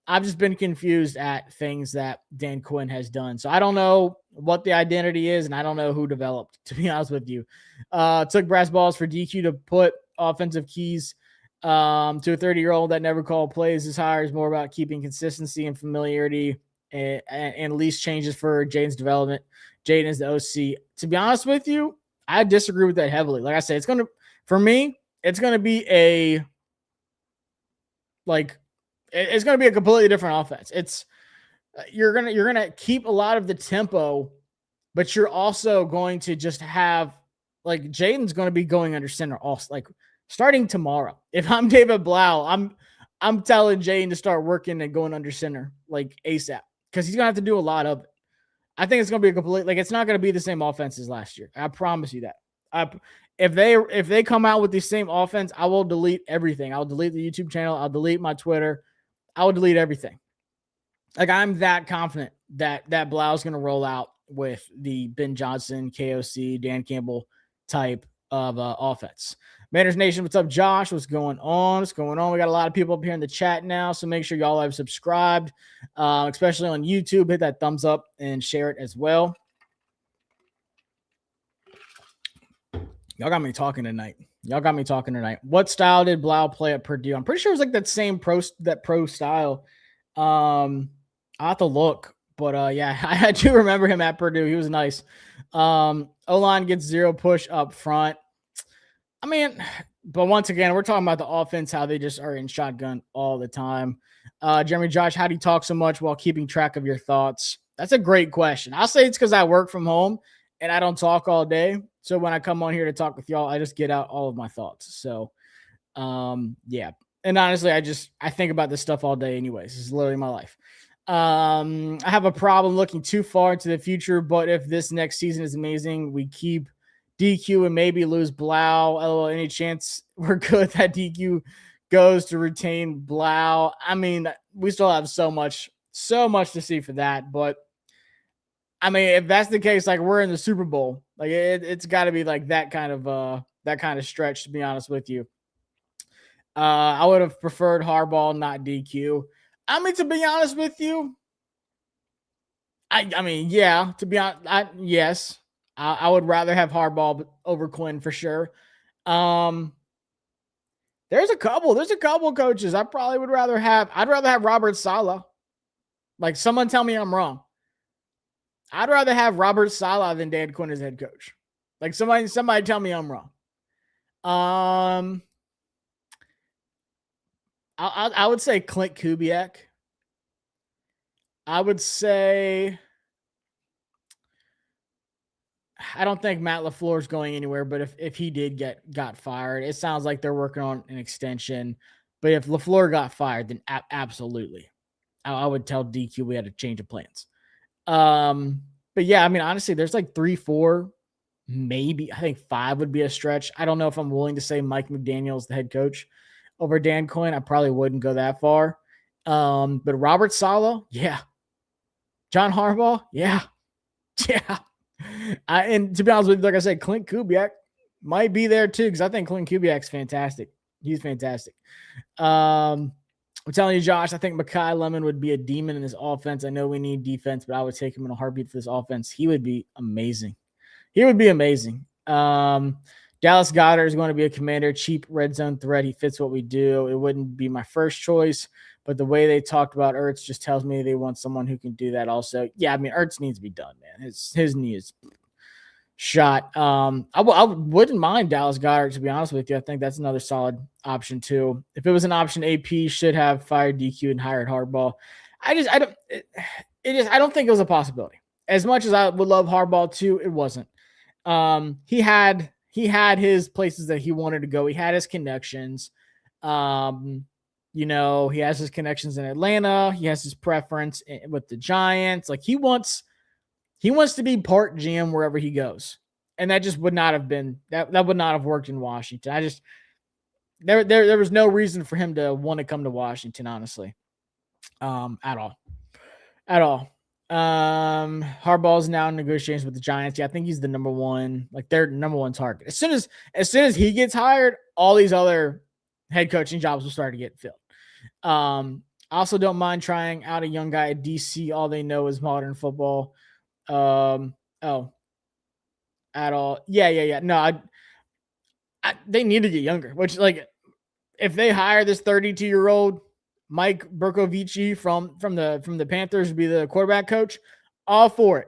I've just been confused at things that Dan Quinn has done. So I don't know what the identity is, and I don't know who developed, to be honest with you. Took brass balls for DQ to put offensive keys to a 30-year-old that never called plays. His hire is more about keeping consistency and familiarity and least changes for Jayden's development. Jayden is the OC. To be honest with you, I disagree with that heavily. Like I said, for me, it's going to be a completely different offense. It's you're gonna keep a lot of the tempo, but you're also going to just have, like, Jayden's going to be going under center also, like starting tomorrow. If I'm David Blough, I'm telling Jayden to start working and going under center like ASAP because he's gonna have to do a lot of it. I think it's going to be it's not going to be the same offense as last year. I promise you that. If they come out with the same offense, I will delete everything. I'll delete the YouTube channel. I'll delete my Twitter. I will delete everything. Like, I'm that confident that Blough's going to roll out with the Ben Johnson, KOC, Dan Campbell type of offense. Manners Nation, what's up, Josh? What's going on? We got a lot of people up here in the chat now, so make sure y'all have subscribed, especially on YouTube. Hit that thumbs up and share it as well. Y'all got me talking tonight. Y'all got me talking tonight. What style did Blough play at Purdue? I'm pretty sure it was like that same pro style. I have to look, but yeah, I do remember him at Purdue. He was nice. O-line gets 0 push up front. I mean, but once again, we're talking about the offense, how they just are in shotgun all the time. Jeremy Josh, how do you talk so much while keeping track of your thoughts? That's a great question. I'll say it's because I work from home and I don't talk all day. So when I come on here to talk with y'all, I just get out all of my thoughts. So yeah. And honestly, I think about this stuff all day anyways. This is literally my life. I have a problem looking too far into the future, but if this next season is amazing, we keep DQ and maybe lose Blough. LOL, any chance we're good that DQ goes to retain Blough? I mean, we still have so much to see for that. But I mean, if that's the case, like we're in the Super Bowl, like it's got to be like that kind of stretch. To be honest with you, I would have preferred Harbaugh, not DQ. I mean, to be honest with you, I mean, yeah. To be honest, yes. I would rather have Harbaugh over Quinn for sure. There's a couple coaches I probably would rather have. I'd rather have Robert Saleh. Like, someone tell me I'm wrong. I'd rather have Robert Saleh than Dan Quinn as head coach. Like, somebody tell me I'm wrong. I would say Clint Kubiak. I would say, I don't think Matt LaFleur is going anywhere, but if he did got fired, it sounds like they're working on an extension. But if LaFleur got fired, then absolutely, I would tell DQ we had to change of plans. But yeah, I mean, honestly, there's like 3, 4, maybe I think 5 would be a stretch. I don't know if I'm willing to say Mike McDaniel's the head coach over Dan Quinn. I probably wouldn't go that far. But Robert Saleh, yeah. John Harbaugh, yeah. Yeah. And to be honest with you, like I said, Clint Kubiak might be there too, because I think Clint Kubiak's fantastic. He's fantastic. I'm telling you, Josh, I think Mekhi Lemon would be a demon in this offense. I know we need defense, but I would take him in a heartbeat for this offense. He would be amazing. Dallas Goedert is going to be a commander, cheap red zone threat. He fits what we do. It wouldn't be my first choice, but the way they talked about Ertz just tells me they want someone who can do that also. Yeah, I mean, Ertz needs to be done, man. His knee is shot. I wouldn't mind Dallas Goedert, to be honest with you. I think that's another solid option too. If it was an option, AP should have fired DQ and hired Harbaugh. I don't think it was a possibility. As much as I would love Harbaugh too, it wasn't. He had his places that he wanted to go. He had his connections. He has his connections in Atlanta. He has his preference with the Giants. Like, he wants to be part GM wherever he goes. And that just would not have been, that would not have worked in Washington. There was no reason for him to want to come to Washington, honestly. At all. Harbaugh's now in negotiations with the Giants. Yeah, I think he's the number one, like their number one target. As soon as he gets hired, all these other head coaching jobs will start to get filled. I also don't mind trying out a young guy at DC. All they know is modern football. At all. Yeah. No, they need to get younger, which, like, if they hire this 32-year-old Mike Berkovici from the Panthers to be the quarterback coach, all for it.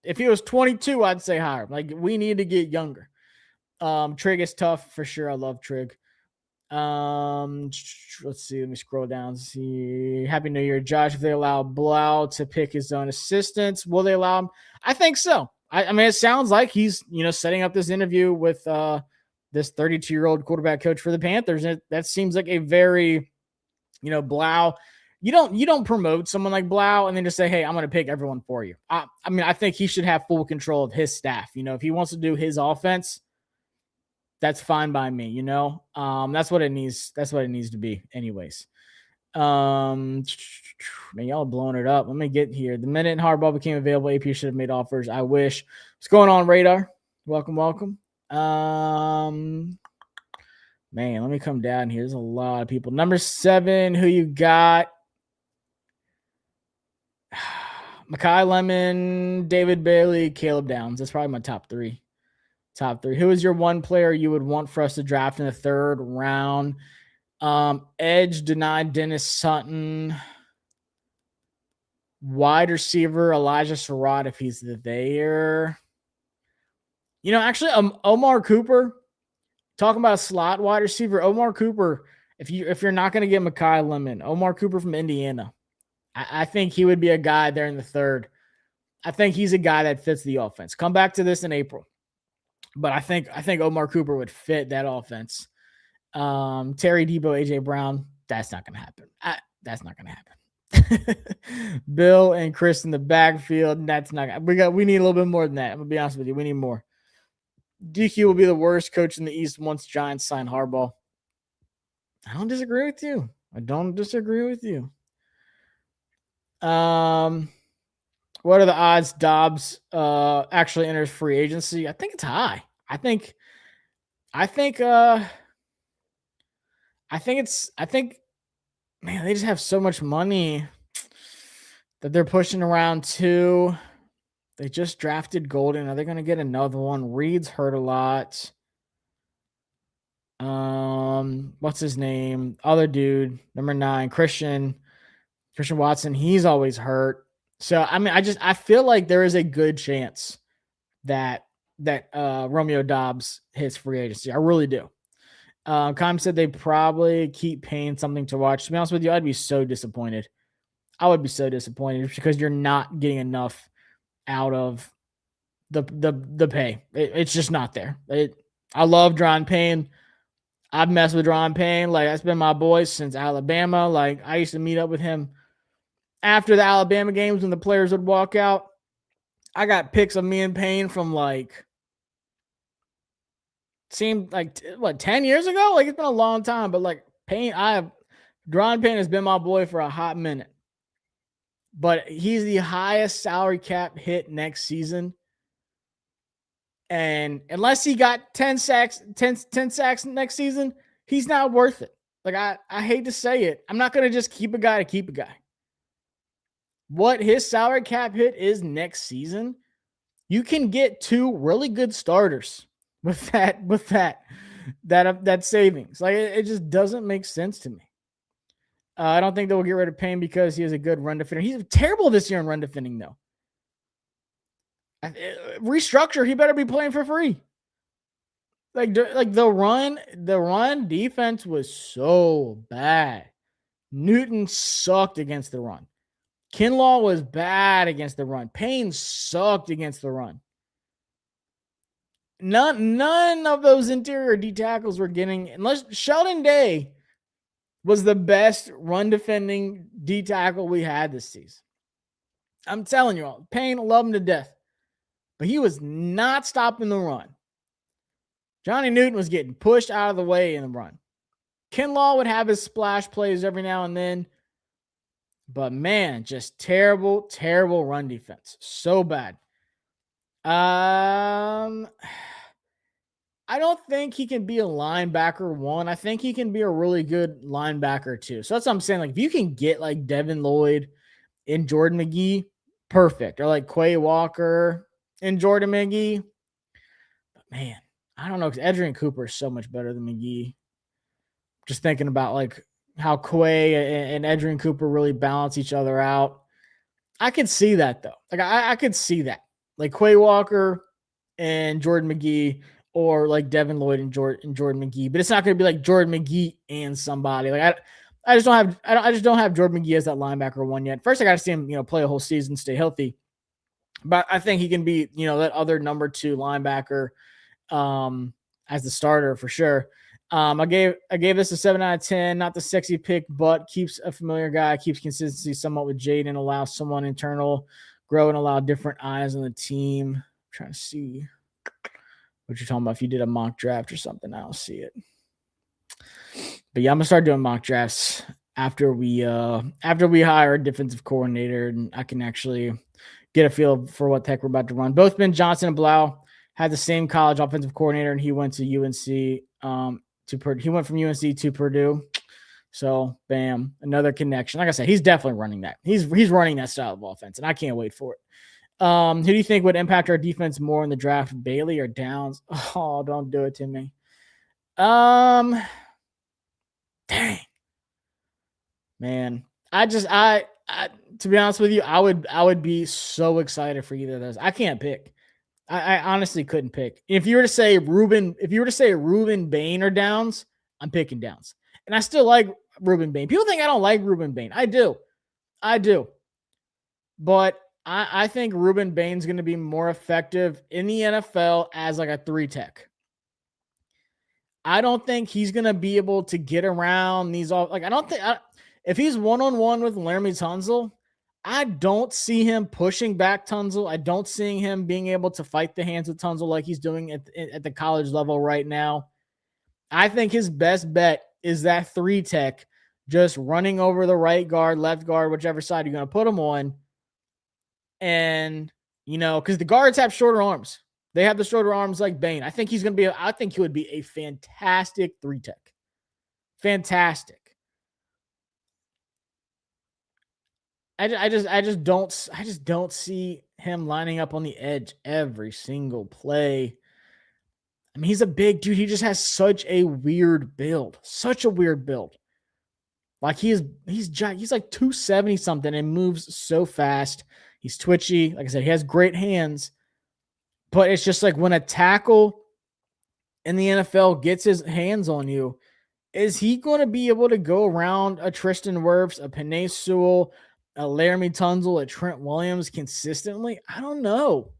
If he was 22, I'd say hire him. Like, we need to get younger. Trig is tough for sure. I love Trig. Let's see. Let me scroll down. See. Happy New Year, Josh. If they allow Blough to pick his own assistants, will they allow him? I think so. I mean, it sounds like he's, setting up this interview with this 32-year-old quarterback coach for the Panthers. And that seems like a very, Blough. You don't promote someone like Blough and then just say, hey, I'm going to pick everyone for you. I mean, I think he should have full control of his staff. If he wants to do his offense, that's fine by me. That's what it needs. That's what it needs to be anyways. Man, y'all blowing it up. Let me get here. The minute Harbaugh became available, AP should have made offers. I wish. What's going on, Radar? Welcome. Man, let me come down here. There's a lot of people. Number 7, who you got? Mekhi Lemon, David Bailey, Caleb Downs. That's probably my top 3. Top 3. Who is your one player you would want for us to draft in the 3rd round? Edge denied Dennis Sutton. Wide receiver Elijah Surratt if he's there. Actually, Omar Cooper. Talking about a slot wide receiver, Omar Cooper. If you're not going to get Mekhi Lemon, Omar Cooper from Indiana, I think he would be a guy there in the 3rd. I think he's a guy that fits the offense. Come back to this in April, but I think Omar Cooper would fit that offense. Terry Debo, AJ Brown, that's not going to happen. That's not going to happen. Bill and Chris in the backfield, that's not. We need a little bit more than that. I'm gonna be honest with you. We need more. DQ will be the worst coach in the East once Giants sign Harbaugh. I don't disagree with you. What are the odds Dobbs actually enters free agency? I think it's high. I think man, they just have so much money that they're pushing around too. They just drafted Golden. Are they going to get another one? Reed's hurt a lot. What's his name? Other dude, number 9, Christian Watson. He's always hurt. So, I mean, I feel like there is a good chance that Romeo Dobbs hits free agency. I really do. Kime said they probably keep paying something to watch. To be honest with you, I'd be so disappointed. I would be so disappointed because you're not getting enough out of the pay. It's just not there. I love Dron Payne. I've messed with Dron Payne. Like, that's been my boy since Alabama. Like, I used to meet up with him after the Alabama games when the players would walk out. I got pics of me and Payne from seemed like 10 years ago. Like, it's been a long time, but like Dron Payne has been my boy for a hot minute. But he's the highest salary cap hit next season. And unless he got 10 sacks next season, he's not worth it. Like, I hate to say it. I'm not going to just keep a guy to keep a guy. What his salary cap hit is next season, you can get 2 really good starters with that savings. Like, it just doesn't make sense to me. I don't think they'll get rid of Payne because he has a good run defender. He's terrible this year in run defending, though. Restructure. He better be playing for free. Like the run defense was so bad. Newton sucked against the run. Kinlaw was bad against the run. Payne sucked against the run. None of those interior D tackles were getting, unless Sheldon Day was the best run defending D tackle we had this season. I'm telling you all, Payne, love him to death, but he was not stopping the run. Johnny Newton was getting pushed out of the way in the run. Kinlaw would have his splash plays every now and then, but man, just terrible, terrible run defense. So bad. I don't think he can be a linebacker 1. I think he can be a really good linebacker 2. So that's what I'm saying. Like, if you can get like Devin Lloyd and Jordan McGee, perfect. Or like Quay Walker and Jordan McGee. But man, I don't know, because Edgerrin Cooper is so much better than McGee. Just thinking about like how Quay and Edgerrin Cooper really balance each other out. I could see that though. Like I could see that. Like Quay Walker and Jordan McGee, or like Devin Lloyd and Jordan McGee. But it's not going to be like Jordan McGee and somebody. Like I just don't have Jordan McGee as that linebacker 1 yet. First, I got to see him, play a whole season, stay healthy. But I think he can be, that other number 2 linebacker as the starter for sure. I gave this a 7 out of 10. Not the sexy pick, but keeps a familiar guy, keeps consistency somewhat with Jayden, allows someone internal grow and allow different eyes on the team. I'm trying to see what you're talking about. If you did a mock draft or something, I don't see it. But yeah, I'm gonna start doing mock drafts after we hire a defensive coordinator, and I can actually get a feel for what the heck we're about to run. Both Ben Johnson and Blough had the same college offensive coordinator, and he went to UNC. He went from UNC to Purdue. So, bam, another connection. Like I said, he's definitely running that. He's running that style of offense, and I can't wait for it. Who do you think would impact our defense more in the draft, Bailey or Downs? Oh, don't do it to me. Dang, man. I to be honest with you, I would be so excited for either of those. I can't pick. I honestly couldn't pick. If you were to say Ruben Bain or Downs, I'm picking Downs. And I still like Ruben Bain. People think I don't like Ruben Bain. I do. I do. But I think Ruben Bain's going to be more effective in the NFL as like a 3-tech. I don't think he's going to be able to get around these all. Like, I don't think if he's one-on-one with Laramie Tunsil, I don't see him pushing back Tunsil. I don't see him being able to fight the hands of Tunsil like he's doing at the college level right now. I think his best bet is that 3-tech, just running over the right guard, left guard, whichever side you're going to put him on. And, because the guards have shorter arms. They have the shorter arms like Bain. I think he would be a fantastic 3-tech. Fantastic. I just don't see him lining up on the edge every single play. I mean, he's a big dude. He just has such a weird build. Such a weird build. Like he's like 270 something and moves so fast. He's twitchy. Like I said, he has great hands. But it's just like when a tackle in the NFL gets his hands on you, is he going to be able to go around a Tristan Wirfs, a Penei Sewell, a Laramie Tunsil, a Trent Williams consistently? I don't know.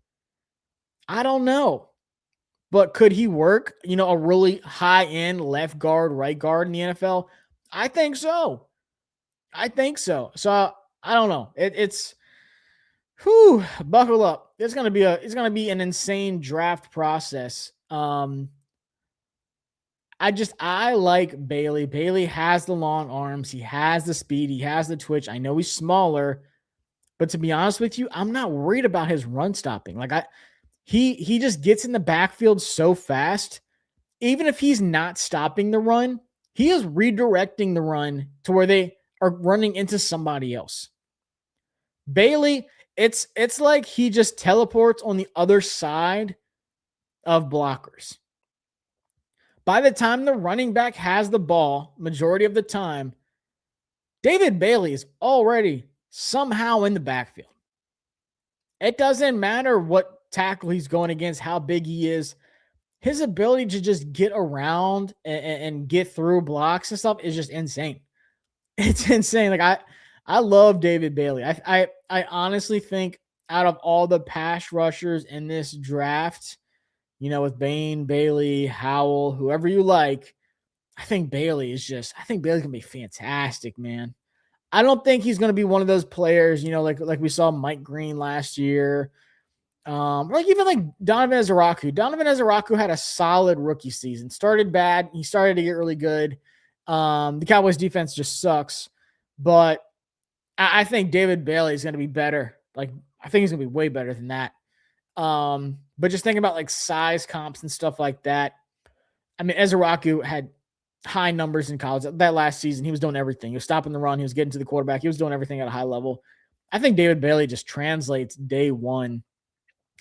But could he work, a really high-end left guard, right guard in the NFL? I think so. So I don't know. It's buckle up. It's gonna be an insane draft process. I like Bailey. Bailey has the long arms. He has the speed. He has the twitch. I know he's smaller, but to be honest with you, I'm not worried about his run stopping. Like he just gets in the backfield so fast. Even if he's not stopping the run, he is redirecting the run to where they are running into somebody else. Bailey, it's like he just teleports on the other side of blockers. By the time the running back has the ball, majority of the time, David Bailey is already somehow in the backfield. It doesn't matter what tackle he's going against, how big he is. His ability to just get around and get through blocks and stuff is just insane. It's insane. Like I love David Bailey. I honestly think out of all the pass rushers in this draft, with Bain, Bailey, Howell, whoever you like, I think Bailey's gonna be fantastic, man. I don't think he's gonna be one of those players, like we saw Mike Green last year. Like even like Donovan Ezeraku. Donovan Ezeraku had a solid rookie season. Started bad. He started to get really good. The Cowboys defense just sucks. But I think David Bailey is going to be better. Like, I think he's going to be way better than that. But just thinking about like size comps and stuff like that. I mean, Ezeraku had high numbers in college. That last season, he was doing everything. He was stopping the run. He was getting to the quarterback. He was doing everything at a high level. I think David Bailey just translates day one.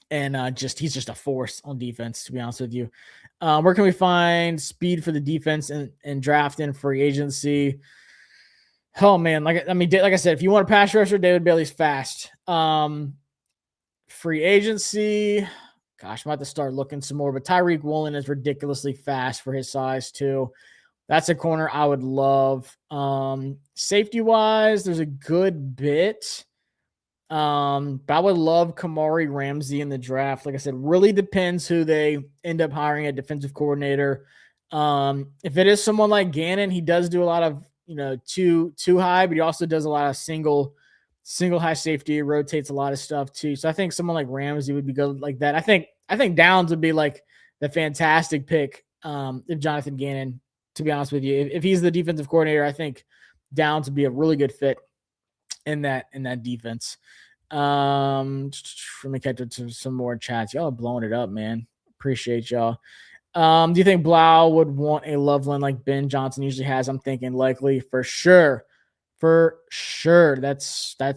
And he's just a force on defense, to be honest with you. Where can we find speed for the defense and draft and free agency? Oh man, like I said, if you want a pass rusher, David Bailey's fast. Free agency, gosh, I'm about to start looking some more. But Tyreek Woolen is ridiculously fast for his size too. That's a corner I would love. Safety wise, there's a good bit. But I would love Kamari Ramsey in the draft. Like I said, really depends who they end up hiring a defensive coordinator. If it is someone like Gannon, he does do a lot of, too high, but he also does a lot of single high safety, rotates a lot of stuff too. So I think someone like Ramsey would be good like that. I think Downs would be like the fantastic pick. If Jonathan Gannon, to be honest with you, if he's the defensive coordinator, I think Downs would be a really good fit in that defense. Let me catch up to some more chats. Y'all are blowing it up, man. Appreciate y'all. Do you think Blough would want a Loveland like Ben Johnson usually has? I'm thinking likely for sure. That's I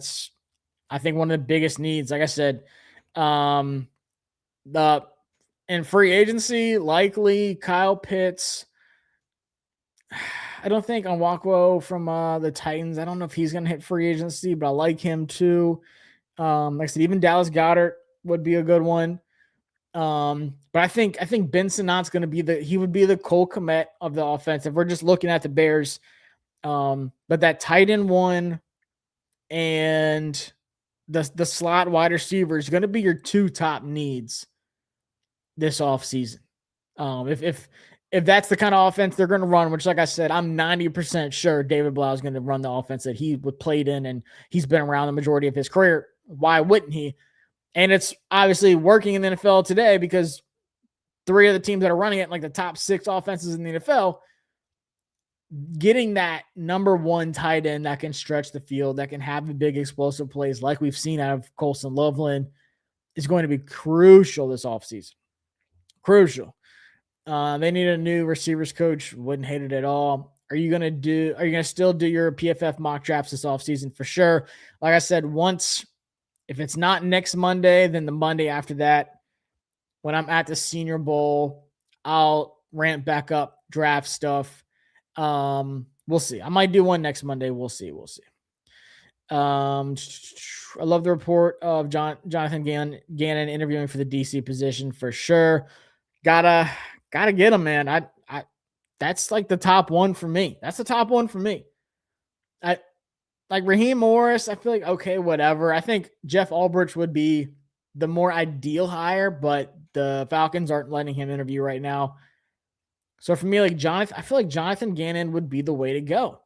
think one of the biggest needs. Like I said, In free agency, likely Kyle Pitts. I don't think Onwakwo from the Titans. I don't know if he's going to hit free agency, but I like him too. Like I said, even Dallas Goedert would be a good one. But I think Ben Sinnot's going to be he would be the Cole Kmet of the offense if we're just looking at the Bears. But that tight end one and the slot wide receiver is going to be your two top needs this offseason. If that's the kind of offense they're going to run, which, like I said, I'm 90% sure David Blough is going to run the offense that he played in and he's been around the majority of his career. Why wouldn't he? And it's obviously working in the NFL today because three of the teams that are running it, like the top 6 offenses in the NFL, getting that number one tight end that can stretch the field, that can have the big explosive plays like we've seen out of Colson Loveland is going to be crucial this offseason. Crucial. They need a new receivers coach. Wouldn't hate it at all. Are you going to still do your PFF mock drafts this offseason? For sure. Like I said, if it's not next Monday, then the Monday after that, when I'm at the Senior Bowl, I'll ramp back up draft stuff. We'll see. I might do one next Monday. We'll see. I love the report of Jonathan Gannon interviewing for the DC position for sure. Gotta get him, man. I that's like the top one for me. That's the top one for me. I like Raheem Morris. I feel like, okay, whatever. I think Jeff Ulbrich would be the more ideal hire, but the Falcons aren't letting him interview right now. So for me, like I feel like Jonathan Gannon would be the way to go.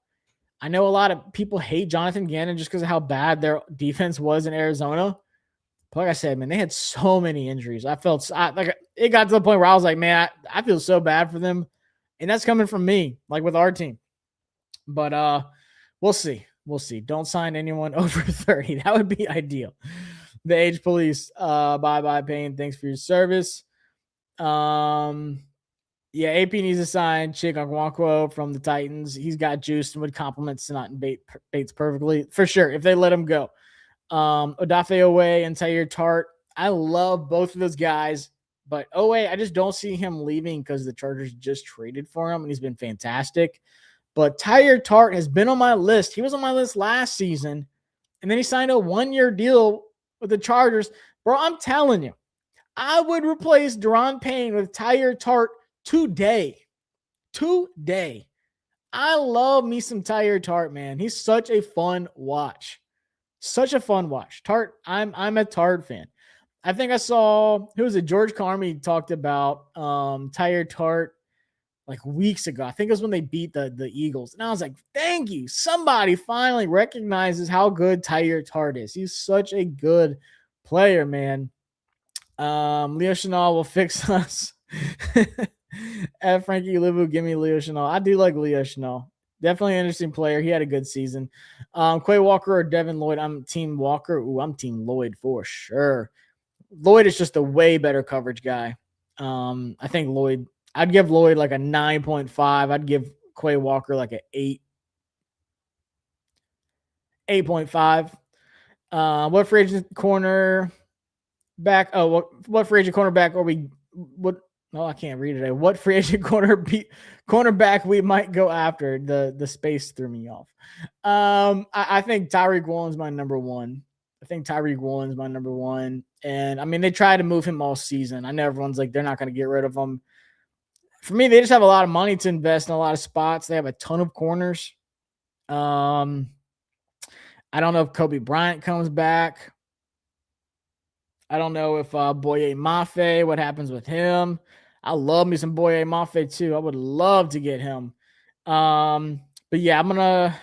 I know a lot of people hate Jonathan Gannon just because of how bad their defense was in Arizona. But like I said, man, they had so many injuries. It got to the point where I was like, man, I feel so bad for them. And that's coming from me, like with our team. But we'll see. Don't sign anyone over 30. That would be ideal. The Age Police. Bye, Payne. Thanks for your service. Yeah, AP needs to sign Chick Onwakwo from the Titans. He's got juice and would complement Sinnott and Bates perfectly. For sure, if they let him go. Odafe Owe and Tyre Tart. I love both of those guys, but Owe, I just don't see him leaving because the Chargers just traded for him, and he's been fantastic. But Tyre Tart has been on my list. He was on my list last season, and then he signed a 1-year deal with the Chargers. Bro, I'm telling you, I would replace Daron Payne with Tyre Tart today. I love me some Tyre Tart, man. He's such a fun watch. Tart, I'm a Tart fan. I think I saw, who was it? George Carmi talked about Tyre Tart like weeks ago. I think it was when they beat the Eagles. And I was like, thank you. Somebody finally recognizes how good Tyre Tart is. He's such a good player, man. Leo Chenal will fix us. At Frankie Libu, give me Leo Chenal. I do like Leo Chenal. Definitely an interesting player. He had a good season. Quay Walker or Devin Lloyd. I'm Team Walker. Ooh, I'm Team Lloyd for sure. Lloyd is just a way better coverage guy. I think I'd give Lloyd like a 9.5. I'd give Quay Walker like an 8.5. What free agent corner back? What free agent cornerback are we? Oh, I can't read it. What free agent cornerback we might go after? The space threw me off. I think Tyreek Woolen's my number one. And I mean, they tried to move him all season. I know everyone's like, they're not going to get rid of him. For me, they just have a lot of money to invest in a lot of spots. They have a ton of corners. I don't know if Kobe Bryant comes back. I don't know if Boye Mafe, what happens with him. I love me some Boye Mafe too. I would love to get him. But yeah, I'm gonna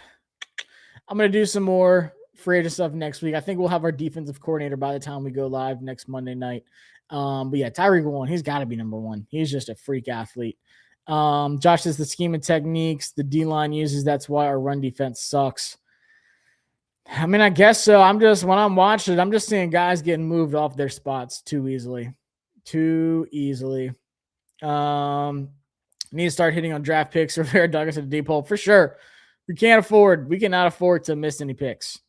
do some more free agent stuff next week. I think we'll have our defensive coordinator by the time we go live next Monday night. But yeah, Tyreek Woolen, he's got to be number one. He's just a freak athlete. Josh says the scheme and techniques the D-line uses, that's why our run defense sucks. I mean, I guess so. When I'm watching it, I'm just seeing guys getting moved off their spots too easily. Need to start hitting on draft picks. Rivera Douglas at the deep hole for sure. We cannot afford to miss any picks.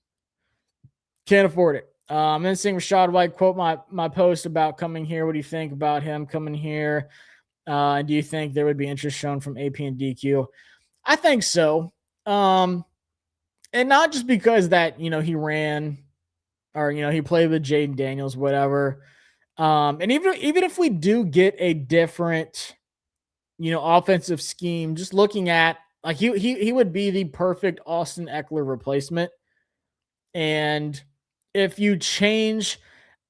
Can't afford it. I'm then seeing Rashad White quote my post about coming here. What do you think about him coming here? Do you think there would be interest shown from AP and DQ? I think so. And not just because that, he ran or, he played with Jayden Daniels, whatever. And even if we do get a different, offensive scheme, just looking at like he would be the perfect Austin Eckler replacement. And if you change,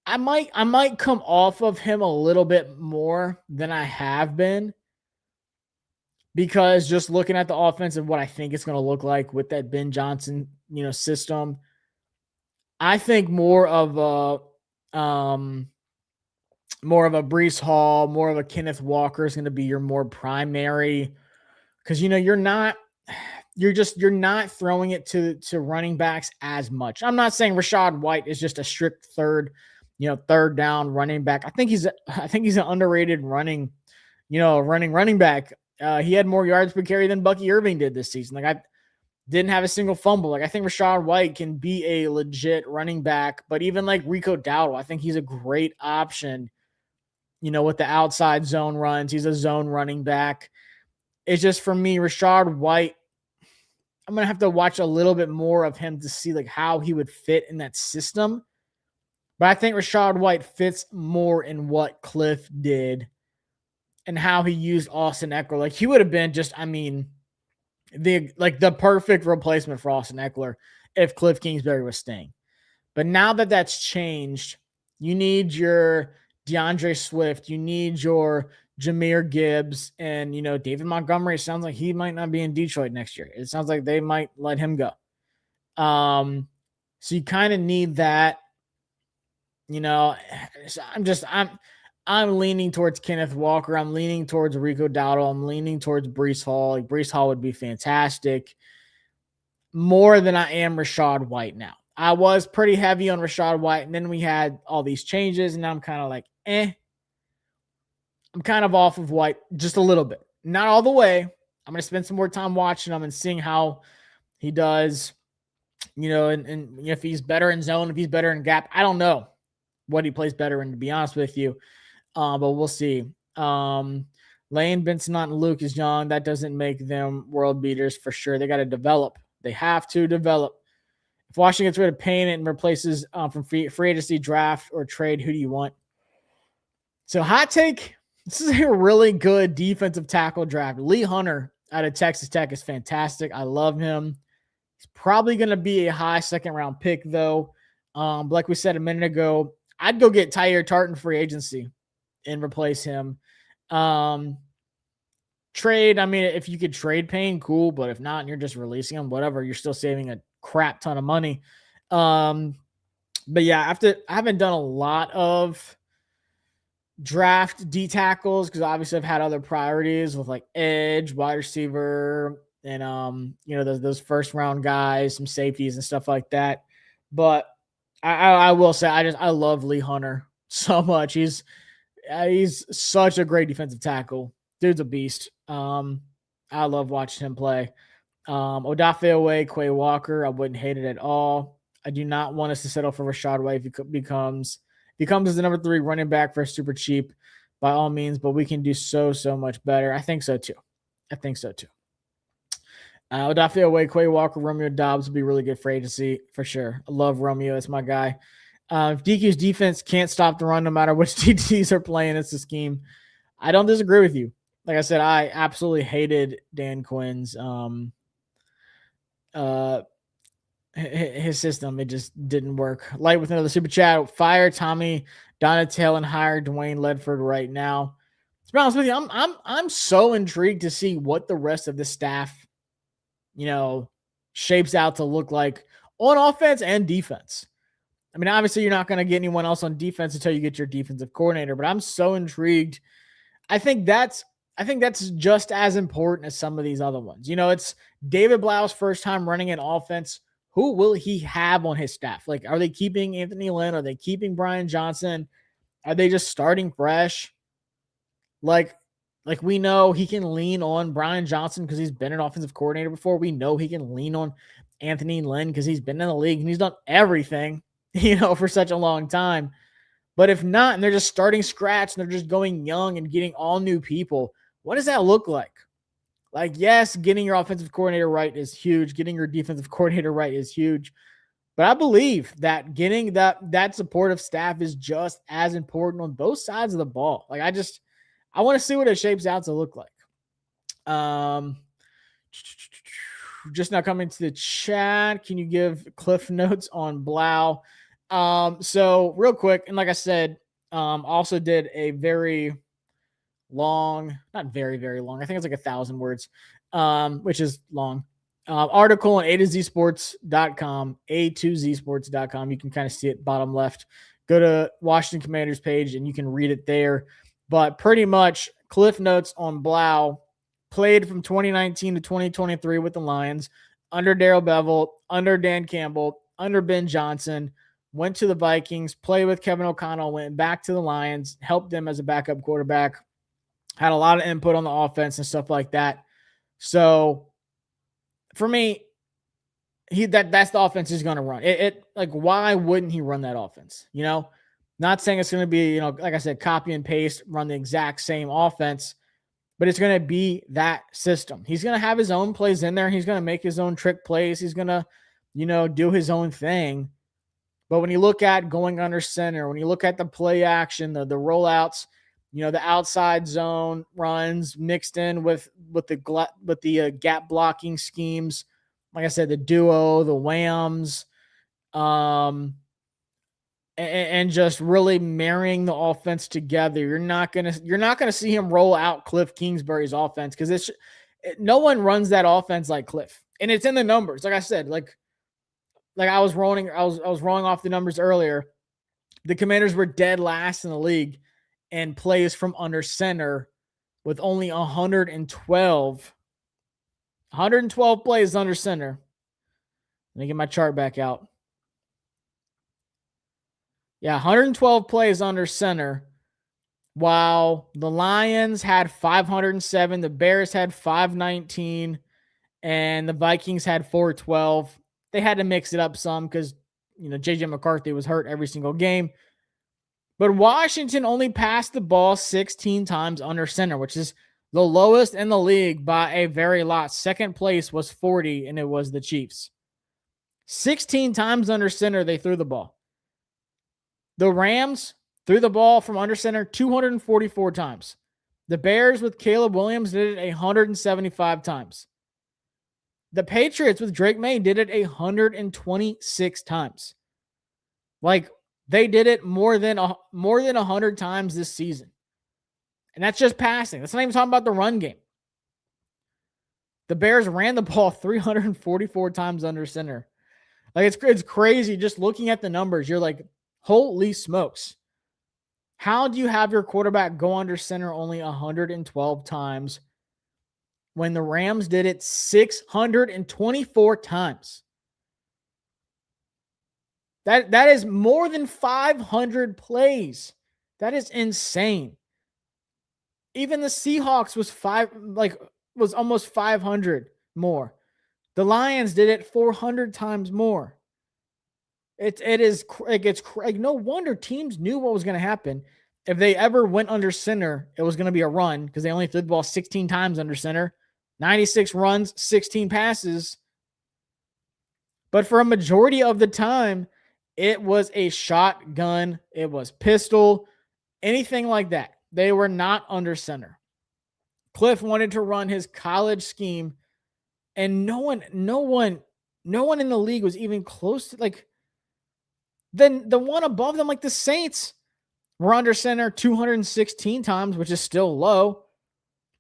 I might come off of him a little bit more than I have been, because just looking at the offense and what I think it's going to look like with that Ben Johnson, system, I think more of a Breece Hall, more of a Kenneth Walker is going to be your more primary, because you're not throwing it to running backs as much. I'm not saying Rashad White is just a strict third down running back. I think he's an underrated running back. He had more yards per carry than Bucky Irving did this season. Like, I didn't have a single fumble. Like, I think Rashad White can be a legit running back, but even like Rico Dowdle, I think he's a great option. With the outside zone runs, he's a zone running back. It's just, for me, Rashad White, I'm going to have to watch a little bit more of him to see like how he would fit in that system. But I think Rashad White fits more in what Cliff did and how he used Austin Eckler. Like, he would have been the perfect replacement for Austin Eckler if Cliff Kingsbury was staying. But now that that's changed, you need your DeAndre Swift, you need your Jahmyr Gibbs, and David Montgomery. Sounds like he might not be in Detroit next year. It sounds like they might let him go. So you kind of need that. I'm leaning towards Kenneth Walker. I'm leaning towards Rico Dowdle. I'm leaning towards Breece Hall. Like, Breece Hall would be fantastic, more than I am Rashad White now. I was pretty heavy on Rashad White, and then we had all these changes, and now I'm kind of like, I'm kind of off of White just a little bit. Not all the way. I'm going to spend some more time watching him and seeing how he does, and if he's better in zone, if he's better in gap. I don't know what he plays better in, to be honest with you. But we'll see. Lane, Benson, and Lucas Young, that doesn't make them world beaters for sure. They got to develop. They have to develop. If Washington gets rid of Payne and replaces from free agency, draft, or trade, who do you want? So, hot take, this is a really good defensive tackle draft. Lee Hunter out of Texas Tech is fantastic. I love him. He's probably going to be a high second-round pick, though. Like we said a minute ago, I'd go get Tyler Tartan free agency and replace him. Trade, I mean, if you could trade Payne, cool, but if not, and you're just releasing him, whatever, you're still saving a crap ton of money. But yeah, I haven't done a lot of draft D tackles because obviously I've had other priorities with like edge, wide receiver, and those first round guys, some safeties and stuff like that. But I will say I love Lee Hunter so much. He's such a great defensive tackle. Dude's a beast. I love watching him play. Odafe Owe, Quay Walker, I wouldn't hate it at all. I do not want us to settle for Rashad White if he becomes the number 3 running back for super cheap, by all means, but we can do so much better. I think so too. Odafe Owe, Quay Walker, Romeo Dobbs would be really good for agency for sure. I love Romeo. That's my guy. If DQ's defense can't stop the run no matter which DTs are playing, it's the scheme. I don't disagree with you. Like I said, I absolutely hated Dan Quinn's his system. It just didn't work. Light with another super chat. Fire Tommy Donatello and hire Dwayne Ledford right now. To be honest with you, I'm so intrigued to see what the rest of the staff, shapes out to look like on offense and defense. I mean, obviously you're not going to get anyone else on defense until you get your defensive coordinator, but I'm so intrigued. I think that's just as important as some of these other ones. It's David Blough's first time running an offense. Who will he have on his staff? Like, are they keeping Anthony Lynn? Are they keeping Brian Johnson? Are they just starting fresh? Like we know he can lean on Brian Johnson because he's been an offensive coordinator before. We know he can lean on Anthony Lynn because he's been in the league and he's done everything. for such a long time. But if not, and they're just starting scratch and they're just going young and getting all new people, what does that look like? Like, yes, getting your offensive coordinator right is huge. Getting your defensive coordinator right is huge. But I believe that getting that supportive staff is just as important on both sides of the ball. Like, I want to see what it shapes out to look like. Just now coming to the chat. Can you give Cliff notes on Blough? So real quick, and like I said, also did a very long, not very, very long. I think it's like 1,000 words, which is long. Article on A2Zsports.com, A2Zsports.com. You can kind of see it bottom left. Go to Washington Commanders page and you can read it there. But pretty much Cliff notes on Blough. Played from 2019 to 2023 with the Lions, under Darrell Bevell, under Dan Campbell, under Ben Johnson, went to the Vikings, played with Kevin O'Connell, went back to the Lions, helped them as a backup quarterback, had a lot of input on the offense and stuff like that. So for me, that's the offense he's going to run. Like, why wouldn't he run that offense? Not saying it's going to be, like I said, copy and paste, run the exact same offense, but it's going to be that system. He's going to have his own plays in there. He's going to make his own trick plays. He's going to, do his own thing. But when you look at going under center, when you look at the play action, the rollouts, the outside zone runs mixed in with the gap blocking schemes, like I said, the duo, the whams, and just really marrying the offense together. You're not gonna see him roll out Cliff Kingsbury's offense because no one runs that offense like Cliff, and it's in the numbers. Like I said, like I was rolling off the numbers earlier. The Commanders were dead last in the league and plays from under center with only 112 plays under center. Let me get my chart back out. Yeah, 112 plays under center, while the Lions had 507, the Bears had 519, and the Vikings had 412. They had to mix it up some because, J.J. McCarthy was hurt every single game. But Washington only passed the ball 16 times under center, which is the lowest in the league by a very lot. Second place was 40, and it was the Chiefs. 16 times under center, they threw the ball. The Rams threw the ball from under center 244 times. The Bears with Caleb Williams did it 175 times. The Patriots with Drake May did it 126 times. Like, they did it more than 100 times this season. And that's just passing. That's not even talking about the run game. The Bears ran the ball 344 times under center. Like, it's crazy just looking at the numbers. You're like, holy smokes. How do you have your quarterback go under center only 112 times when the Rams did it 624 times? That is more than 500 plays. That is insane. Even the Seahawks was almost 500 more. The Lions did it 400 times more. It gets no wonder teams knew what was going to happen. If they ever went under center, it was going to be a run because they only threw the ball 16 times under center, 96 runs, 16 passes. But for a majority of the time, it was a shotgun. It was pistol, anything like that. They were not under center. Cliff wanted to run his college scheme, and no one in the league was even close to then the one above them, like the Saints, were under center 216 times, which is still low.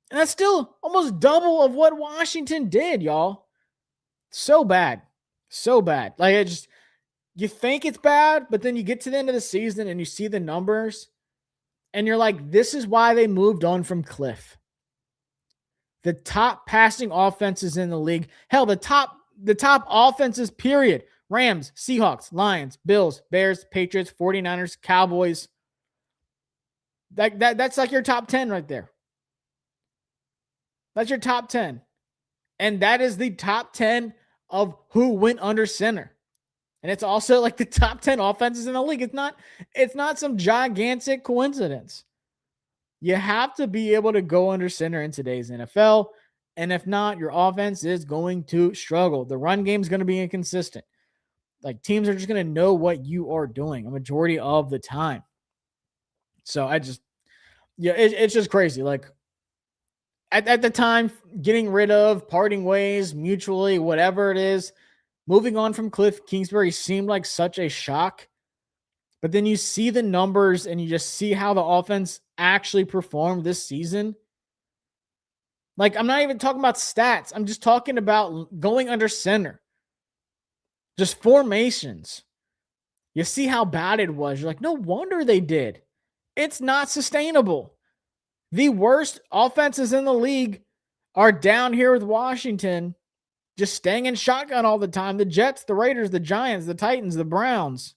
And that's still almost double of what Washington did, y'all. So bad. So bad. You think it's bad, but then you get to the end of the season and you see the numbers and you're like, this is why they moved on from Cliff. The top passing offenses in the league. Hell, the top offenses, period. Rams, Seahawks, Lions, Bills, Bears, Patriots, 49ers, Cowboys. That's like your top 10 right there. That's your top 10. And that is the top 10 of who went under center. And it's also like the top 10 offenses in the league. It's not some gigantic coincidence. You have to be able to go under center in today's NFL. And if not, your offense is going to struggle. The run game is going to be inconsistent. Like teams are just going to know what you are doing a majority of the time. So it's just crazy. Like at the time, getting rid of, parting ways, mutually, whatever it is, moving on from Cliff Kingsbury seemed like such a shock. But then you see the numbers and you just see how the offense actually performed this season. Like, I'm not even talking about stats. I'm just talking about going under center. Just formations. You see how bad it was. You're like, no wonder they did. It's not sustainable. The worst offenses in the league are down here with Washington, just staying in shotgun all the time. The Jets, the Raiders, the Giants, the Titans, the Browns.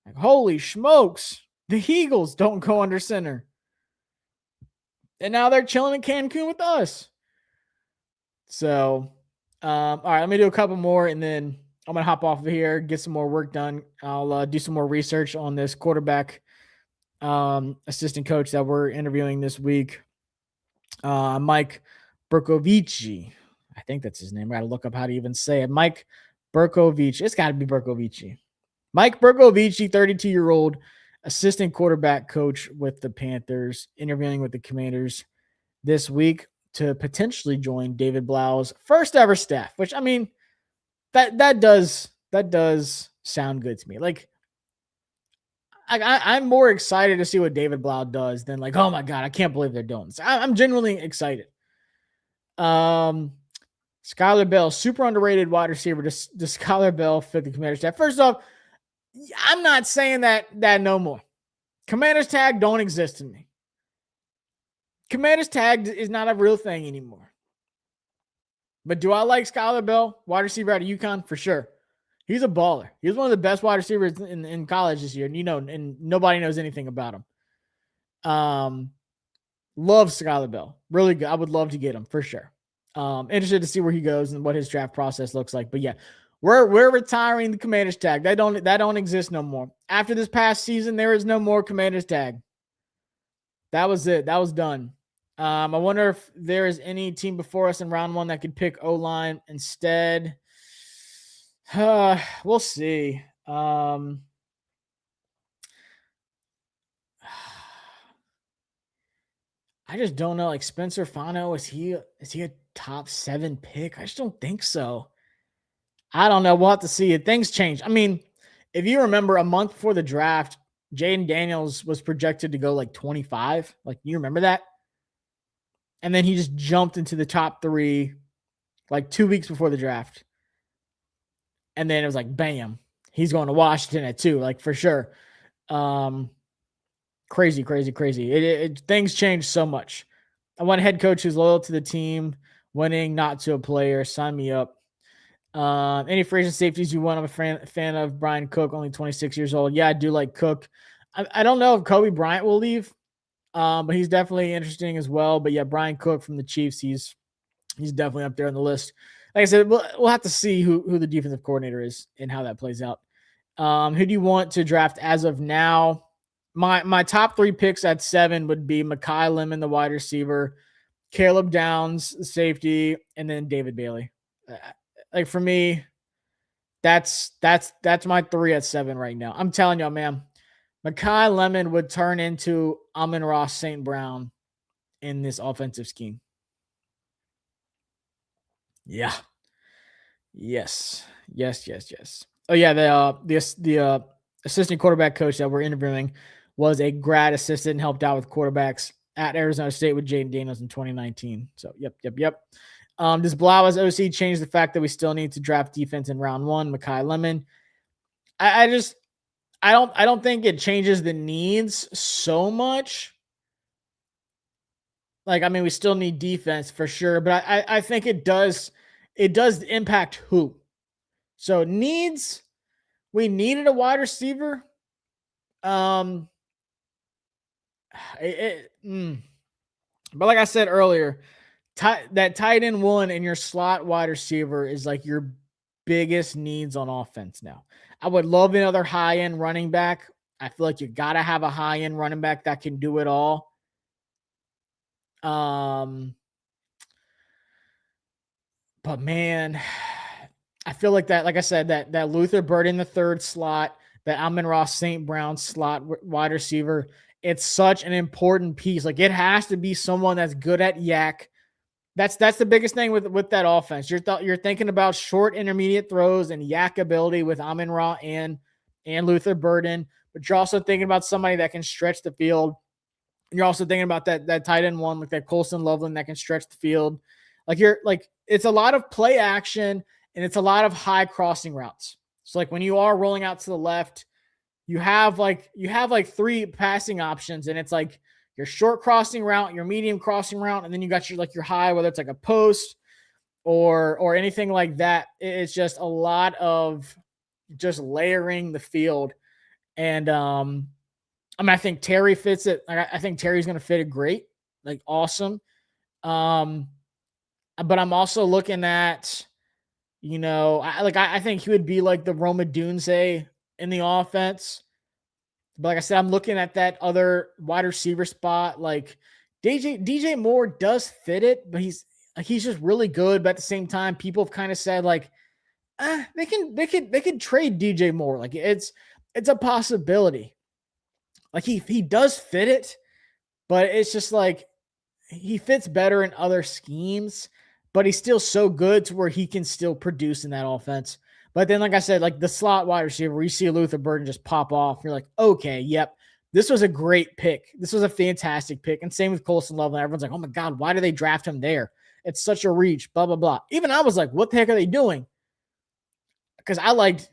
Like, holy smokes. The Eagles don't go under center. And now they're chilling in Cancun with us. So, all right, let me do a couple more and then I'm going to hop off of here, get some more work done. I'll do some more research on this quarterback assistant coach that we're interviewing this week. Mike Bercovici. I think that's his name. I got to look up how to even say it. Mike Bercovici. It's got to be Bercovici. Mike Bercovici, 32-year-old assistant quarterback coach with the Panthers, interviewing with the Commanders this week to potentially join David Blough's first ever staff, which, I mean, that does sound good to me. Like, I'm more excited to see what David Blough does than like, oh my God, I can't believe they're doing this. I'm genuinely excited. Skylar Bell, super underrated wide receiver. Does Skylar Bell fit the Commanders tag? First off, I'm not saying that no more. Commanders tag don't exist in me. Commanders tag is not a real thing anymore. But do I like Skylar Bell, wide receiver out of UConn? For sure. He's a baller. He was one of the best wide receivers in college this year. And, and nobody knows anything about him. Love Skylar Bell. Really good. I would love to get him for sure. Interested to see where he goes and what his draft process looks like. But yeah, we're retiring the Commanders tag. That don't exist no more. After this past season, there is no more Commanders tag. That was it. That was done. I wonder if there is any team before us in round one that could pick O-line instead. We'll see. I just don't know. Like Spencer Fano, is he a top 7 pick? I just don't think so. I don't know. We'll have to see it. Things change. I mean, if you remember a month before the draft, Jayden Daniels was projected to go like 25. Like, you remember that? And then he just jumped into the top 3 like 2 weeks before the draft. And then it was like, bam, he's going to Washington at 2, like for sure. Crazy. Things change so much. I want a head coach who's loyal to the team, winning, not to a player. Sign me up. Any free agent safeties you want? I'm a fan of Brian Cook, only 26 years old. Yeah, I do like Cook. I don't know if Kobe Bryant will leave, but he's definitely interesting as well. But yeah, Brian Cook from the Chiefs, he's definitely up there on the list. Like I said, we'll have to see who the defensive coordinator is and how that plays out. Who do you want to draft as of now? My top 3 picks at 7 would be Mekhi Lemon, the wide receiver, Caleb Downs, the safety, and then David Bailey. Like for me, that's my 3 at 7 right now. I'm telling y'all, man, Mekhi Lemon would turn into Amon-Ra St. Brown in this offensive scheme. Yeah. Yes. Oh yeah, the assistant quarterback coach that we're interviewing was a grad assistant and helped out with quarterbacks at Arizona State with Jayden Daniels in 2019. So yep. Does Blough as OC change the fact that we still need to draft defense in round 1? Mekhi Lemon. I don't think it changes the needs so much. Like, I mean, we still need defense for sure, but I think it does impact who. So needs, we needed a wide receiver. But like I said earlier, that tight end 1 and your slot wide receiver is like your biggest needs on offense now. I would love another high-end running back. I feel like you got to have a high-end running back that can do it all. But man, I feel like that, like I said, that Luther Burden the third slot, that Amon-Ra St. Brown slot wide receiver, it's such an important piece. Like, it has to be someone that's good at yak. That's the biggest thing with that offense. You're thinking about short intermediate throws and yak ability with Amon-Ra and Luther Burden, but you're also thinking about somebody that can stretch the field. You're also thinking about that tight end one, like that Colson Loveland that can stretch the field. It's a lot of play action and it's a lot of high crossing routes. So like when you are rolling out to the left, you have like three passing options, and it's like your short crossing route, your medium crossing route, and then you got your high, whether it's like a post or anything like that. It's just a lot of just layering the field. And I think Terry fits it. I think Terry's going to fit it great, like awesome. But I'm also looking at, I think he would be like the Roma Dunze in the offense. But like I said, I'm looking at that other wide receiver spot. Like DJ Moore does fit it, but he's just really good. But at the same time, people have kind of said like, they could trade DJ Moore. Like it's a possibility. Like he does fit it, but it's just like he fits better in other schemes, but he's still so good to where he can still produce in that offense. But then, like I said, like the slot wide receiver, where you see Luther Burden just pop off, you're like, okay, yep, this was a great pick. This was a fantastic pick. And same with Colson Loveland. Everyone's like, oh my God, why do they draft him there? It's such a reach, blah, blah, blah. Even I was like, what the heck are they doing? Because I liked,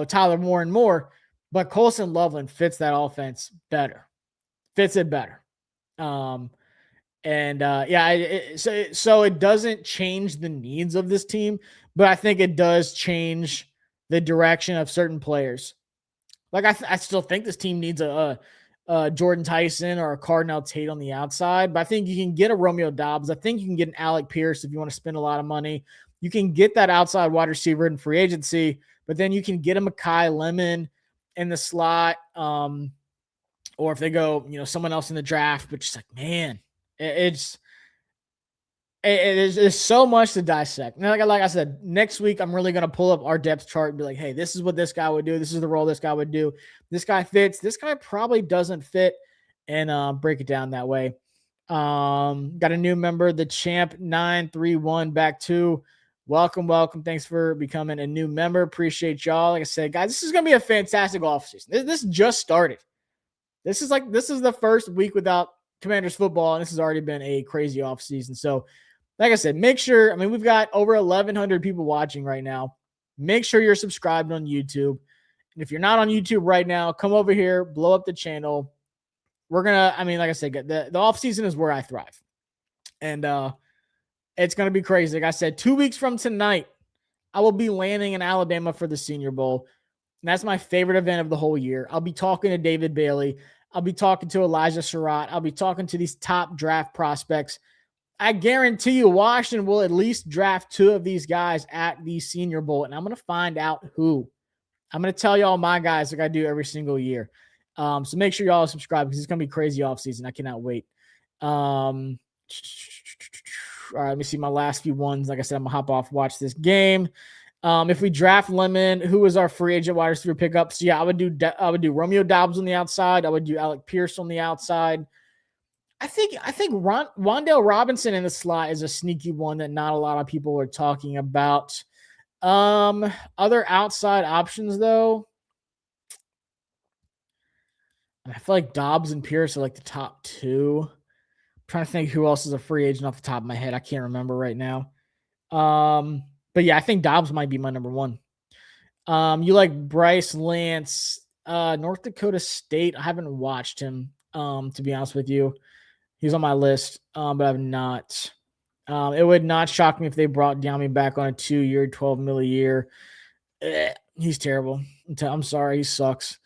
Tyler Moore and more, but Colson Loveland fits that offense better. Fits it better. So it doesn't change the needs of this team, but I think it does change the direction of certain players. Like I still think this team needs a Jordan Tyson or a Cardinal Tate on the outside, but I think you can get a Romeo Doubs. I think you can get an Alec Pierce if you want to spend a lot of money. You can get that outside wide receiver in free agency, but then you can get a Mekhi Lemon in the slot, or if they go, someone else in the draft. But just like, man, there's so much to dissect. Now, like I said, next week I'm really gonna pull up our depth chart and be like, hey, this is what this guy would do. This is the role this guy would do. This guy fits. This guy probably doesn't fit, and break it down that way. Got a new member, the Champ 931 back to. Welcome. Thanks for becoming a new member. Appreciate y'all. Like I said, guys, this is gonna be a fantastic offseason. This just started. This is the first week without Commanders football, and this has already been a crazy offseason. So, like I said, make sure, we've got over 1,100 people watching right now. Make sure you're subscribed on YouTube. And if you're not on YouTube right now, come over here, blow up the channel. We're going to, like I said, the offseason is where I thrive. And it's going to be crazy. Like I said, 2 weeks from tonight, I will be landing in Alabama for the Senior Bowl. And that's my favorite event of the whole year. I'll be talking to David Bailey. I'll be talking to Elijah Surratt. I'll be talking to these top draft prospects. I guarantee you Washington will at least draft 2 of these guys at the Senior Bowl, and I'm going to find out who. I'm going to tell y'all my guys like I do every single year. So make sure y'all subscribe because it's going to be crazy offseason. I cannot wait. All right, let me see my last few ones. Like I said, I'm going to hop off, watch this game. If we draft Lemon, who was our free agent wide receiver pickup? So yeah, I would do Romeo Doubs on the outside. I would do Alec Pierce on the outside. I think Wan'Dale Robinson in the slot is a sneaky one that not a lot of people are talking about. Other outside options though, I feel like Dobbs and Pierce are like the top 2. I'm trying to think who else is a free agent off the top of my head. I can't remember right now. But yeah, I think Dobbs might be my number 1. You like Bryce Lance, North Dakota State. I haven't watched him, to be honest with you. He's on my list, but I've not. It would not shock me if they brought Diami back on a 2-year, $12 million a year. He's terrible. I'm sorry, he sucks.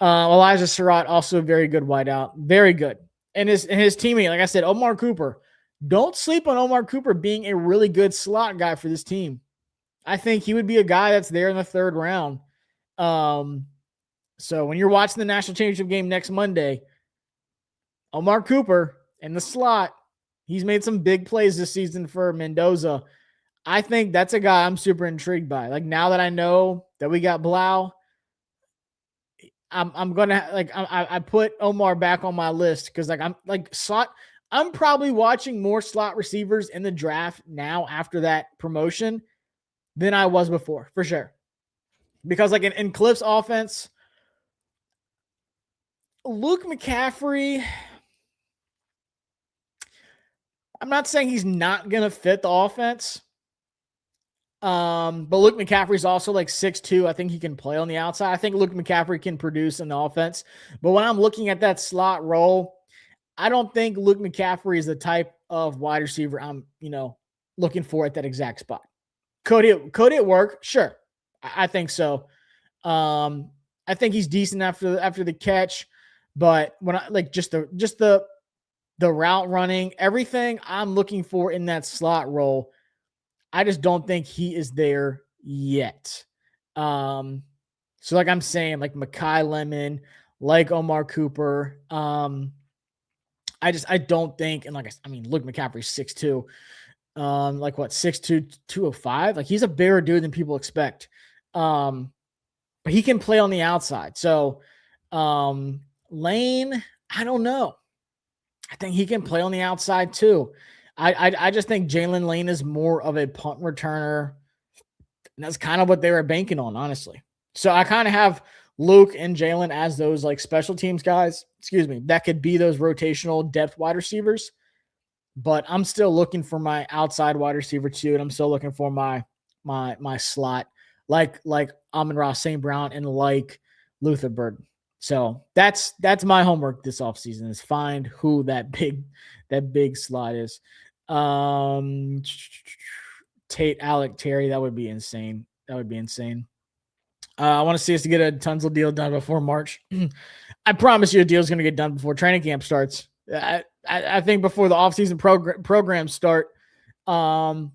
Elijah Surratt, also a very good wideout. Very good. And his teammate, like I said, Omar Cooper. Don't sleep on Omar Cooper being a really good slot guy for this team. I think he would be a guy that's there in the third round. So when you're watching the national championship game next Monday, Omar Cooper in the slot, he's made some big plays this season for Mendoza. I think that's a guy I'm super intrigued by. Like now that I know that we got Blough, I'm gonna like I put Omar back on my list because like I'm like slot. I'm probably watching more slot receivers in the draft now after that promotion than I was before, for sure. Because like in Cliff's offense, Luke McCaffrey, I'm not saying he's not gonna fit the offense. But Luke McCaffrey's also like 6'2". I think he can play on the outside. I think Luke McCaffrey can produce in the offense. But when I'm looking at that slot role, I don't think Luke McCaffrey is the type of wide receiver I'm, looking for at that exact spot. Could it work? Sure. I think so. I think he's decent after the catch, but when I like just the route running, everything I'm looking for in that slot role, I just don't think he is there yet. So like I'm saying, like Mekhi Lemon, like Omar Cooper. I don't think, and like I mean, look, McCaffrey's 6'2". Like what, 6'2", 205? Like he's a bigger dude than people expect. But he can play on the outside. So Lane, I don't know. I think he can play on the outside too. I just think Jaylen Lane is more of a punt returner. And that's kind of what they were banking on, honestly. So I kind of have Luke and Jaylen as those like special teams guys, that could be those rotational depth wide receivers. But I'm still looking for my outside wide receiver too, and I'm still looking for my slot, like Amon-Ra St. Brown and like Luther Burden. So that's my homework this offseason is find who that big slot is. Tate, Alec, Terry, that would be insane. I want to see us to get a Tunsil deal done before March. I promise you a deal is going to get done before training camp starts. I think before the offseason programs start, I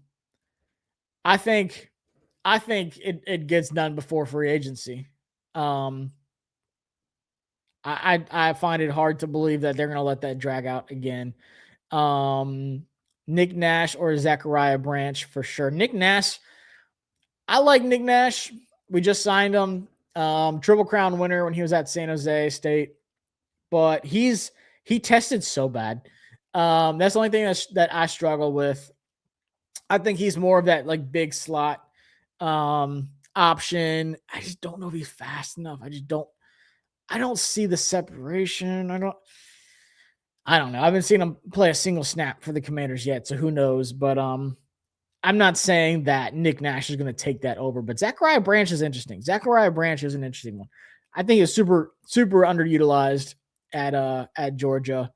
think it gets done before free agency. I find it hard to believe that they're going to let that drag out again. Nick Nash or Zachariah Branch for sure. Nick Nash, I like Nick Nash. We just signed him. Triple Crown winner when he was at San Jose State. But he tested so bad. That's the only thing that I struggle with. I think he's more of that like big slot option. I just don't know if he's fast enough. I don't see the separation. I don't know. I haven't seen him play a single snap for the Commanders yet, so who knows? But I'm not saying that Nick Nash is going to take that over, but Zachariah Branch is interesting. Zachariah Branch is an interesting one. I think he's super, super underutilized at Georgia.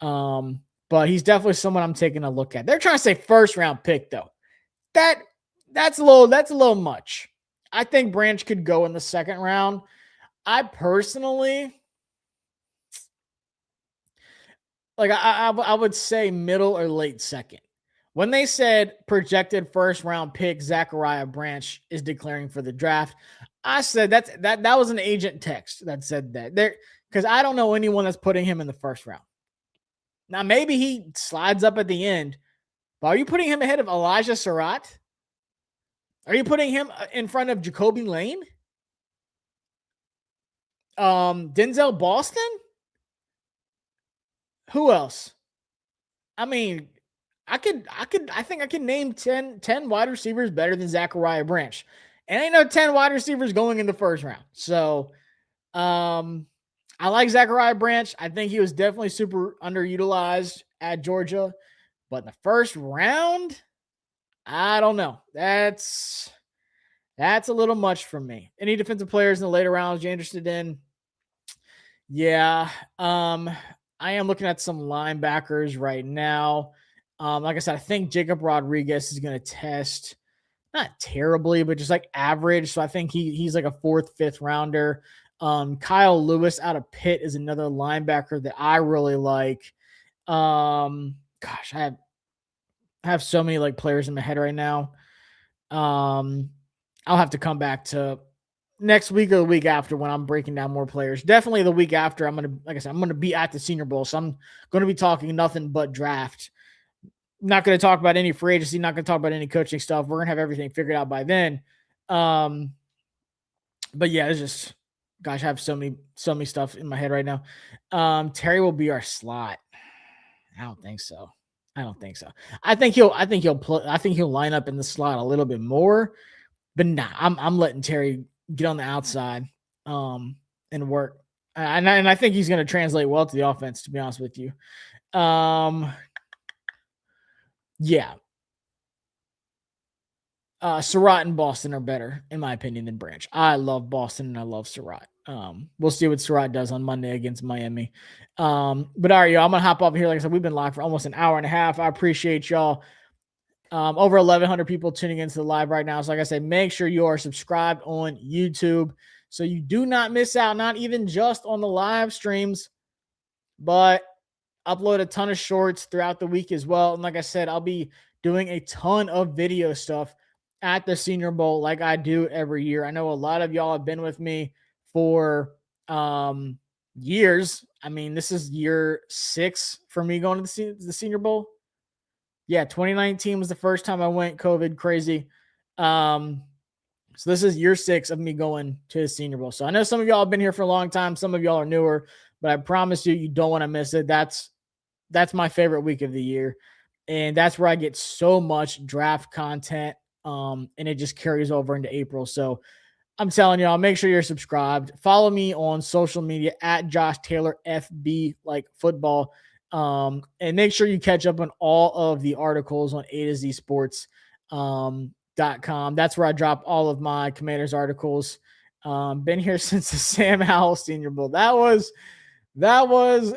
But he's definitely someone I'm taking a look at. They're trying to say first round pick though. That's a little much. I think Branch could go in the second round. I personally like I would say middle or late second. When they said projected first round pick Zachariah Branch is declaring for the draft, I said that was an agent text that said that there, because I don't know anyone that's putting him in the first round. Now maybe he slides up at the end, but are you putting him ahead of Elijah Surratt? Are you putting him in front of Jacoby Lane? Denzel Boston? Who else? I mean, I think I can name 10 wide receivers better than Zachariah Branch. And ain't no 10 wide receivers going in the first round. So I like Zachariah Branch. I think he was definitely super underutilized at Georgia. But in the first round, I don't know. That's a little much for me. Any defensive players in the later rounds you're interested in? Yeah. I am looking at some linebackers right now. Like I said, I think Jacob Rodriguez is going to test not terribly, but just like average. So I think he's like a 4th, 5th rounder. Kyle Lewis out of Pitt is another linebacker that I really like. Gosh, I have so many like players in my head right now. I'll have to come back to next week or the week after when I'm breaking down more players. Definitely the week after. Like I said, I'm gonna be at the Senior Bowl, so I'm gonna be talking nothing but draft. Not gonna talk about any free agency. Not gonna talk about any coaching stuff. We're gonna have everything figured out by then. But yeah, it's just, gosh, I have so many stuff in my head right now. Terry will be our slot. I don't think so. I think he'll line up in the slot a little bit more, but nah, I'm letting Terry get on the outside, and work. And I think he's going to translate well to the offense, to be honest with you. Yeah. Surratt and Boston are better, in my opinion, than Branch. I love Boston and I love Surratt. We'll see what Surratt does on Monday against Miami. But all right, y'all, I'm gonna hop off here. Like I said, we've been live for almost an hour and a half. I appreciate y'all. Over 1,100 people tuning into the live right now. So, like I said, make sure you are subscribed on YouTube so you do not miss out, not even just on the live streams, but upload a ton of shorts throughout the week as well. And like I said, I'll be doing a ton of video stuff at the Senior Bowl like I do every year. I know a lot of y'all have been with me for years. I mean, this is year 6 for me going to the Senior Bowl. Yeah, 2019 was the first time I went, COVID crazy. So this is year 6 of me going to the Senior Bowl. So I know some of y'all have been here for a long time. Some of y'all are newer, but I promise you don't want to miss it. That's my favorite week of the year. And that's where I get so much draft content. And it just carries over into April. So I'm telling y'all, make sure you're subscribed. Follow me on social media at Josh Taylor FB, like football. And make sure you catch up on all of the articles on A to Z Sports. .com. That's where I drop all of my Commanders articles. Been here since the Sam Howell Senior Bowl. That was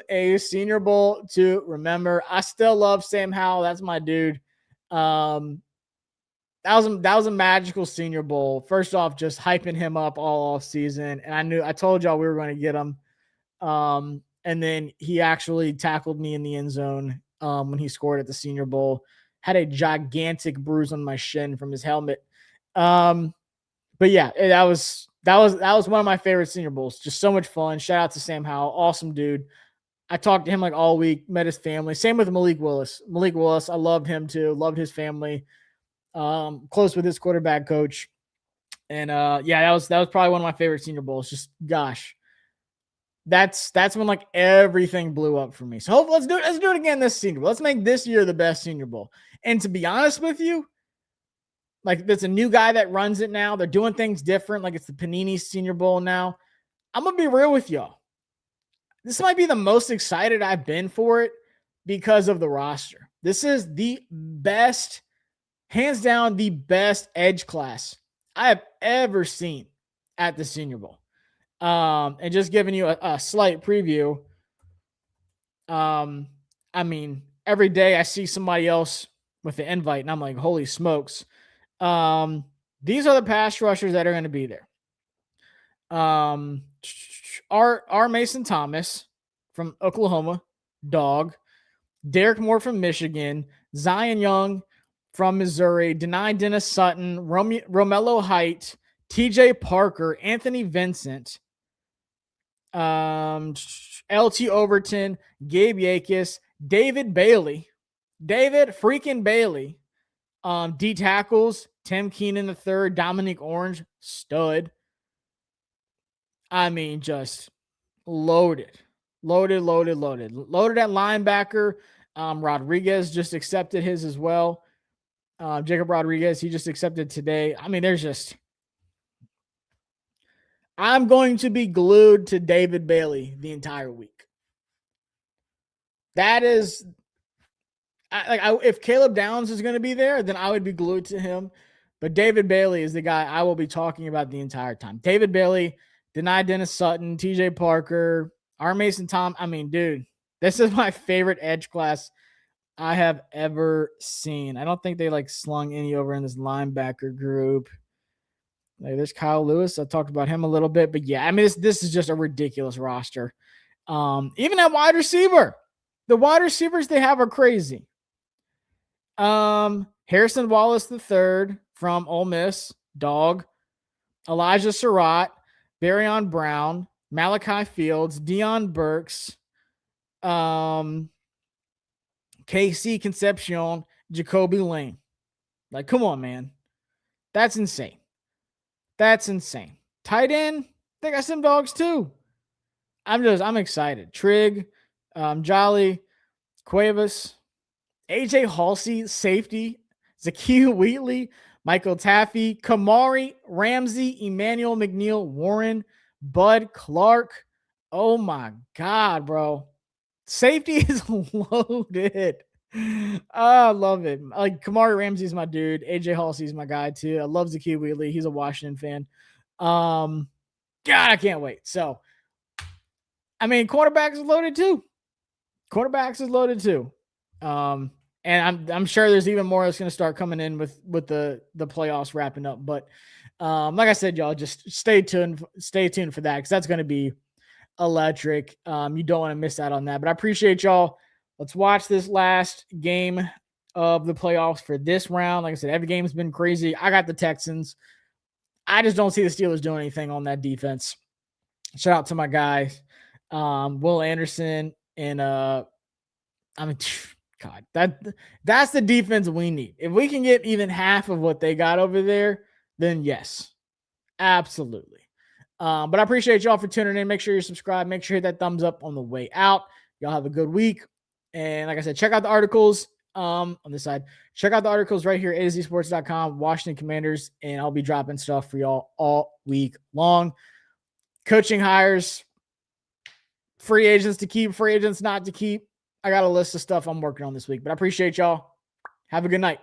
a Senior Bowl to remember. I still love Sam Howell. That's my dude. That was a magical Senior Bowl. First off, just hyping him up all off season, and I told y'all we were going to get him. And then he actually tackled me in the end zone when he scored at the Senior Bowl. Had a gigantic bruise on my shin from his helmet. But yeah, that was one of my favorite Senior Bowls. Just so much fun. Shout out to Sam Howell. Awesome dude. I talked to him like all week, met his family. Same with Malik Willis. I loved him too. Loved his family. Close with his quarterback coach. And yeah, that was probably one of my favorite Senior Bowls. Just gosh. That's when like everything blew up for me. So hopefully let's do it again this Senior Bowl. Let's make this year the best Senior Bowl. And to be honest with you, like there's a new guy that runs it now. They're doing things different. Like it's the Panini Senior Bowl now. I'm gonna be real with y'all. This might be the most excited I've been for it because of the roster. This is the best, hands down, the best edge class I have ever seen at the Senior Bowl. And just giving you a slight preview. I mean, every day I see somebody else with the invite, and I'm like, holy smokes. These are the pass rushers that are going to be there. R. Mason Thomas from Oklahoma, dog. Derek Moore from Michigan. Zion Young from Missouri. Dennis Sutton. Romello Height. TJ Parker. Anthony Vincent. LT Overton. Gabe Yakis. David freaking Bailey. D tackles, Tim Keenan III, Dominic Orange, stud. I mean, just loaded at linebacker. Rodriguez just accepted his as well. Jacob Rodriguez, he just accepted today. I mean, I'm going to be glued to David Bailey the entire week. That is, if Caleb Downs is going to be there, then I would be glued to him. But David Bailey is the guy I will be talking about the entire time. David Bailey, Dennis Sutton, TJ Parker, R. Mason Tom. I mean, dude, this is my favorite edge class I have ever seen. I don't think they like slung any over in this linebacker group. Like, there's Kyle Lewis. I talked about him a little bit, but yeah, I mean, this is just a ridiculous roster. Even at wide receiver, the wide receivers they have are crazy. Harrison Wallace III from Ole Miss, dog. Elijah Surratt, Barryon Brown, Malachi Fields, Deion Burks, KC Concepcion, Jacoby Lane. Like, come on, man. That's insane. That's insane. Tight end, they got some dogs too. I'm excited. Trig, Jolly, Cuevas, AJ Halsey, safety, Zakiya Wheatley, Michael Taffy, Kamari, Ramsey, Emmanuel McNeil, Warren, Bud Clark. Oh my God, bro. Safety is loaded. I love it. Like Kamari Ramsey is my dude. AJ Halsey is my guy too. I love Zakiya Wheatley. He's a Washington fan. God, I can't wait. So, I mean, quarterbacks is loaded too. Quarterbacks is loaded too. And I'm sure there's even more that's going to start coming in with the playoffs wrapping up. But like I said, y'all, just stay tuned for that because that's going to be electric. You don't want to miss out on that. But I appreciate y'all. Let's watch this last game of the playoffs for this round. Like I said, every game's been crazy. I got the Texans. I just don't see the Steelers doing anything on that defense. Shout out to my guys, Will Anderson and I mean, God, that's the defense we need. If we can get even half of what they got over there, then yes, absolutely. But I appreciate y'all for tuning in. Make sure you're subscribed. Make sure you hit that thumbs up on the way out. Y'all have a good week. And like I said, check out the articles on this side. Check out the articles right here at azsports.com, Washington Commanders, and I'll be dropping stuff for y'all all week long. Coaching hires, free agents to keep, free agents not to keep. I got a list of stuff I'm working on this week, but I appreciate y'all. Have a good night.